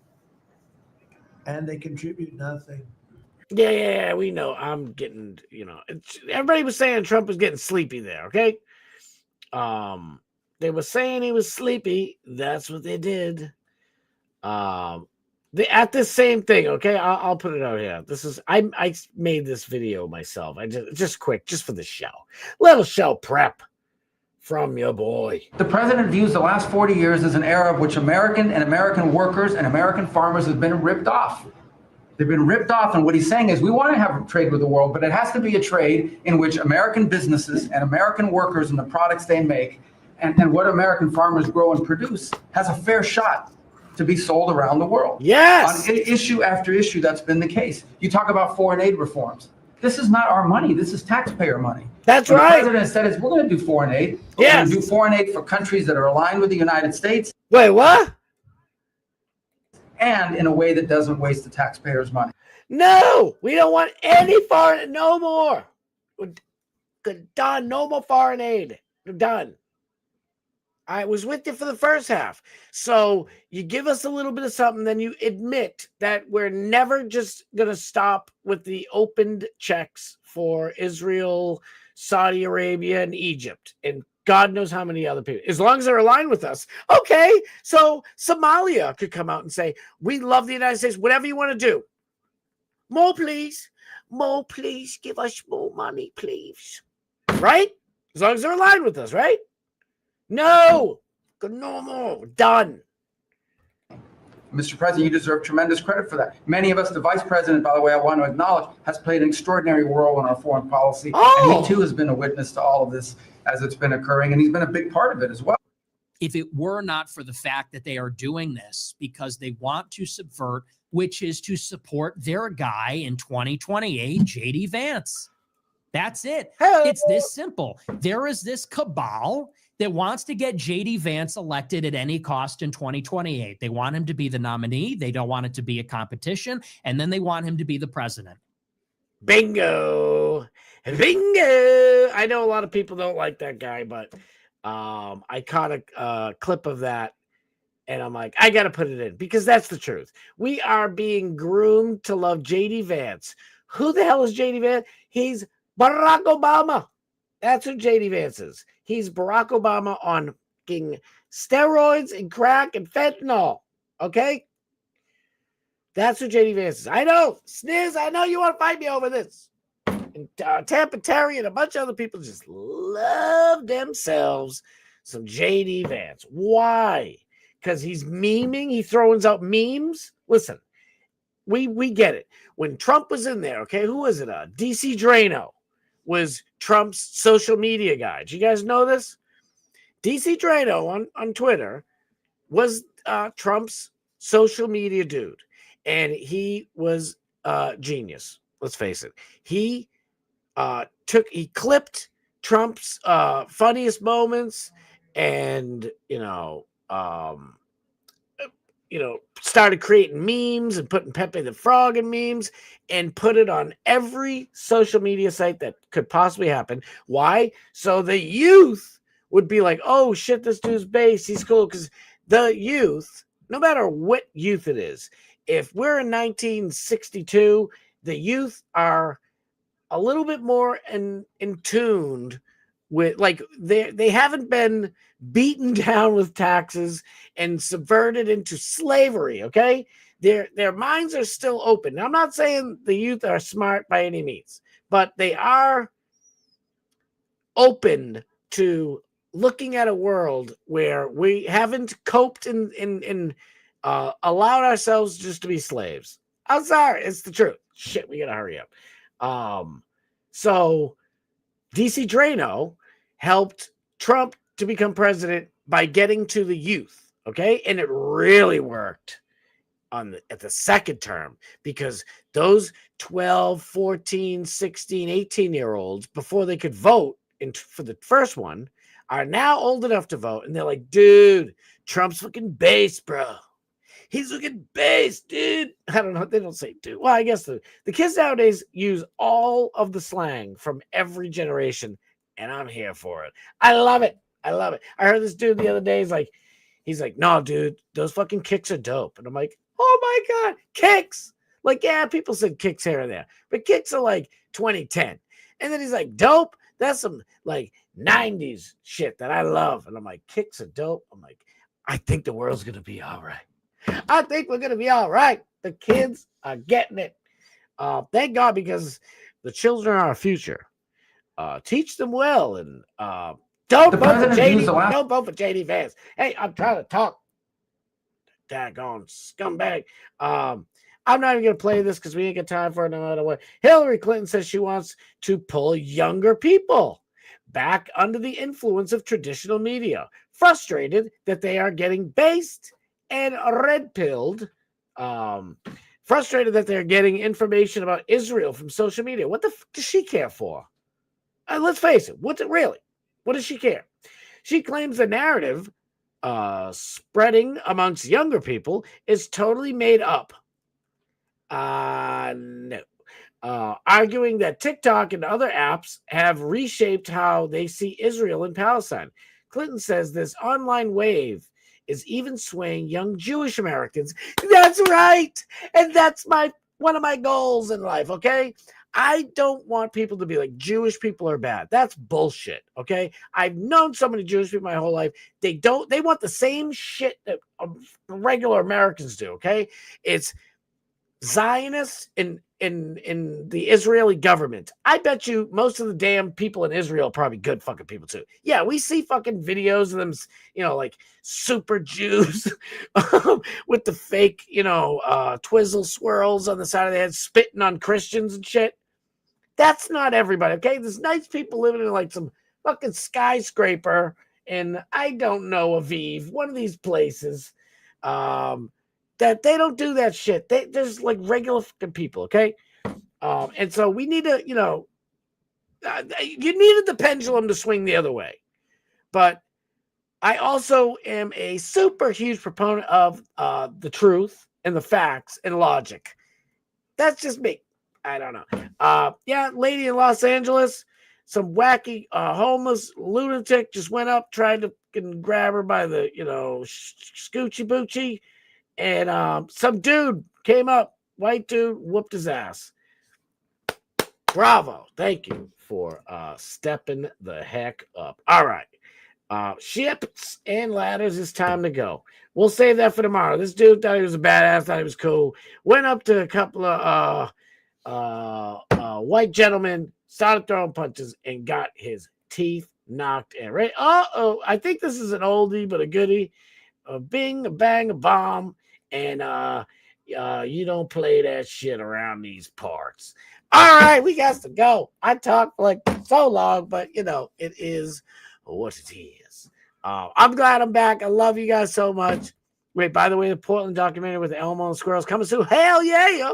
and they contribute nothing. Yeah, we know. I'm getting, everybody was saying Trump was getting sleepy there, okay? They were saying he was sleepy. That's what they did. They at this same thing. Okay, I'll put it out here. This is I made this video myself. I just quick, just for the show. Little show prep from your boy. The president views the last 40 years as an era of which American workers and American farmers have been ripped off. They've been ripped off, and what he's saying is we want to have a trade with the world, but it has to be a trade in which American businesses and American workers and the products they make and what American farmers grow and produce has a fair shot to be sold around the world. Yes. On issue after issue, that's been the case. You talk about foreign aid reforms. This is not our money. This is taxpayer money. That's what right. The president said is we're going to do foreign aid. We're Yes. going to do foreign aid for countries that are aligned with the United States. Wait, what? And in a way that doesn't waste the taxpayers' money. No, we don't want any foreign. No more. We're done. No more foreign aid. We're done. I was with you for the first half. So you give us a little bit of something, then you admit that we're never just going to stop with the opened checks for Israel, Saudi Arabia, and Egypt, and God knows how many other people, as long as they're aligned with us. Okay, so Somalia could come out and say, we love the United States, whatever you want to do. More, please. More, please. Give us more money, please. Right? As long as they're aligned with us, right? No. No more. Done. Mr. President, you deserve tremendous credit for that. Many of us, the vice president, by the way, I want to acknowledge, has played an extraordinary role in our foreign policy. Oh. And he too has been a witness to all of this as it's been occurring, and he's been a big part of it as well. If it were not for the fact that they are doing this because they want to subvert, which is to support their guy in 2028, J.D. Vance. That's it. It's this simple. There is this cabal that wants to get J.D. Vance elected at any cost in 2028. They want him to be the nominee. They don't want it to be a competition. And then they want him to be the president. Bingo. Bingo. I know a lot of people don't like that guy, but I caught a clip of that, and I'm like, I got to put it in because that's the truth. We are being groomed to love J.D. Vance. Who the hell is J.D. Vance? He's Barack Obama. That's who J.D. Vance is. He's Barack Obama on fucking steroids and crack and fentanyl. Okay? That's who J.D. Vance is. I know. Sniz, I know you want to fight me over this. And Tampa Terry and a bunch of other people just love themselves some J.D. Vance. Why? Because he's memeing. He throws out memes. Listen, we get it. When Trump was in there, okay, who was it? DC Drano was Trump's social media guy. Do you guys know this? DC Drano on Twitter was Trump's social media dude. And he was genius. Let's face it. He clipped Trump's funniest moments and, started creating memes and putting Pepe the Frog in memes and put it on every social media site that could possibly happen. Why? So the youth would be like, oh shit, this dude's base. He's cool. Because the youth, no matter what youth it is, if we're in 1962, the youth are a little bit more in tuned with, like, they haven't been beaten down with taxes and subverted into slavery. Okay, their minds are still open. Now, I'm not saying the youth are smart by any means, but they are open to looking at a world where we haven't coped and allowed ourselves just to be slaves. I'm sorry, it's the truth. Shit, we gotta hurry up. So DC Drano helped Trump to become president by getting to the youth, okay? And it really worked at the second term, because those 12, 14, 16, 18-year-olds, before they could vote for the first one, are now old enough to vote, and they're like, dude, Trump's looking base, bro. He's looking base, dude. I don't know. They don't say dude. Well, I guess the kids nowadays use all of the slang from every generation, and I'm here for it. I love it. I love it. I heard this dude the other day. He's like, no, dude, those fucking kicks are dope. And I'm like, oh my God, kicks. Like, yeah, people said kicks here and there, but kicks are like 2010. And then he's like, dope. That's some like 90s shit that I love. And I'm like, kicks are dope. I'm like, I think the world's gonna be all right. I think we're gonna be all right. The kids are getting it. Thank God, because the children are our future. Teach them well, and don't vote for JD. Don't vote for JD Vance. Hey, I'm trying to talk. Daggone scumbag. I'm not even going to play this because we ain't got time for it no matter what. Hillary Clinton says she wants to pull younger people back under the influence of traditional media, frustrated that they are getting based and red-pilled, frustrated that they're getting information about Israel from social media. What the f does she care for? Let's face it. What does she care? She claims the narrative spreading amongst younger people is totally made up. No. Arguing that TikTok and other apps have reshaped how they see Israel and Palestine. Clinton says this online wave is even swaying young Jewish Americans. That's right. And that's one of my goals in life, okay? I don't want people to be like, Jewish people are bad. That's bullshit, okay? I've known so many Jewish people my whole life. They want the same shit that regular Americans do, okay? It's Zionists in the Israeli government. I bet you most of the damn people in Israel are probably good fucking people too. Yeah, we see fucking videos of them, like super Jews with the fake, twizzle swirls on the side of their head, spitting on Christians and shit. That's not everybody, okay? There's nice people living in like some fucking skyscraper in, I don't know, Aviv, one of these places. That they don't do that shit. There's like regular fucking people, okay? And so we need to, you needed the pendulum to swing the other way. But I also am a super huge proponent of the truth and the facts and logic. That's just me. I don't know. Yeah, lady in Los Angeles, some wacky homeless lunatic just went up, tried to grab her by the, scoochie boochie. And some dude came up, white dude, whooped his ass. Bravo. Thank you for stepping the heck up. All right. Ships and ladders, it's time to go. We'll save that for tomorrow. This dude thought he was a badass, thought he was cool. Went up to a couple of white gentlemen, started throwing punches, and got his teeth knocked in. Right? I think this is an oldie but a goodie. A bing, a bang, a bomb. And you don't play that shit around these parts. All right, we got to go. I talked for like so long, but it is what it is. I'm glad I'm back. I love you guys so much. Wait, by the way, the Portland documentary with Elmo and Squirrels coming soon. Hell yeah.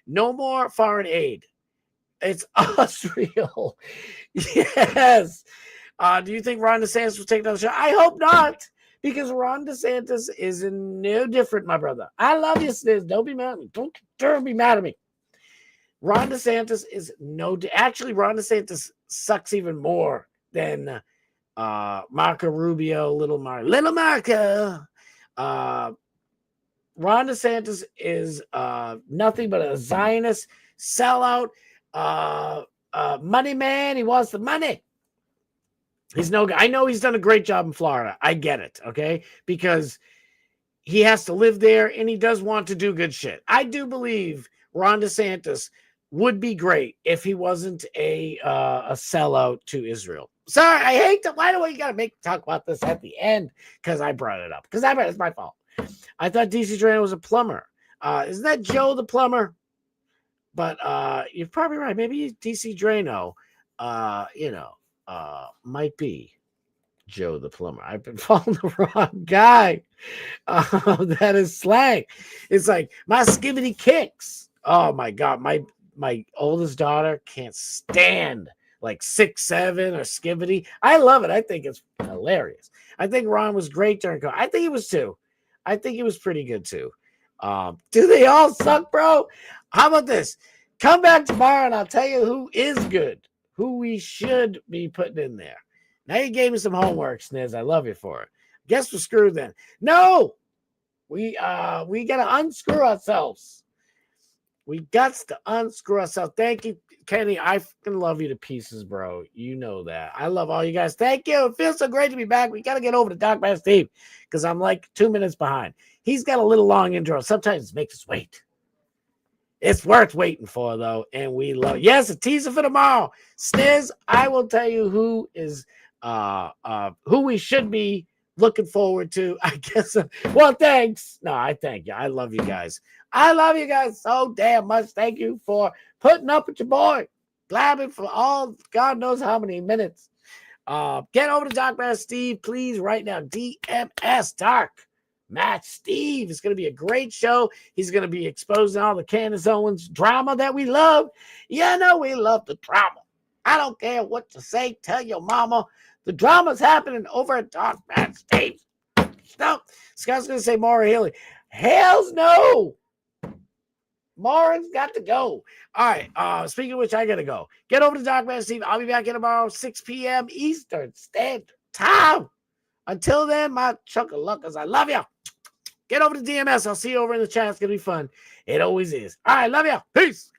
No more foreign aid. It's us real. Yes. Do you think Ron DeSantis will take another shot? I hope not. Because Ron DeSantis is no different, my brother. I love you, Sniz. Don't be mad at me. Don't dare be mad at me. Ron DeSantis is actually, Ron DeSantis sucks even more than Marco Rubio, Little Marco. Ron DeSantis is nothing but a Zionist sellout, money man. He wants the money. He's no guy. I know he's done a great job in Florida. I get it, okay? Because he has to live there and he does want to do good shit. I do believe Ron DeSantis would be great if he wasn't a sellout to Israel. Sorry, I hate to. Why do we got to talk about this at the end? Because I brought it up. Because it's my fault. I thought DC Drano was a plumber. Isn't that Joe the plumber? But you're probably right. Maybe DC Drano, might be Joe the plumber. I've been following the wrong guy. That is slang. It's like my skibbity kicks. Oh my God. My oldest daughter can't stand like 6'7" or skibbity. I love it. I think it's hilarious. I think Ron was great during COVID. I think he was too. I think he was pretty good too. Do they all suck, bro? How about this? Come back tomorrow and I'll tell you who is good, who we should be putting in there. Now you gave me some homework, Sniz. I love you for it. Guess we're screwed then. No, we gotta unscrew ourselves. We got to unscrew ourselves. Thank you, Kenny. I fucking love you to pieces, bro. You know that. I love all you guys. Thank you. It feels so great to be back. We got to get over to Doc Man Steve because I'm like 2 minutes behind. He's got a little long intro. Sometimes it makes us wait. It's worth waiting for, though, and we love. Yes, a teaser for tomorrow. Stiz, I will tell you who we should be looking forward to. I guess. Well, thanks. No, I thank you. I love you guys. I love you guys so damn much. Thank you for putting up with your boy, blabbing for all God knows how many minutes. Get over to Dark Match Steve, please, right now. DMS Dark Match Steve. It's going to be a great show. He's going to be exposing all the Candace Owens drama that we love. Yeah, no, we love the drama. I don't care what you say. Tell your mama. The drama's happening over at Dark Match Steve. No, Scott's going to say Maura Healy. Hells no. Maura's got to go. All right. Speaking of which, I got to go. Get over to Dark Man Steve. I'll be back here tomorrow, 6 p.m. Eastern Standard Time. Until then, my chunkaluckas, I love you. Get over to DMS. I'll see you over in the chat. It's going to be fun. It always is. All right. Love you. Peace.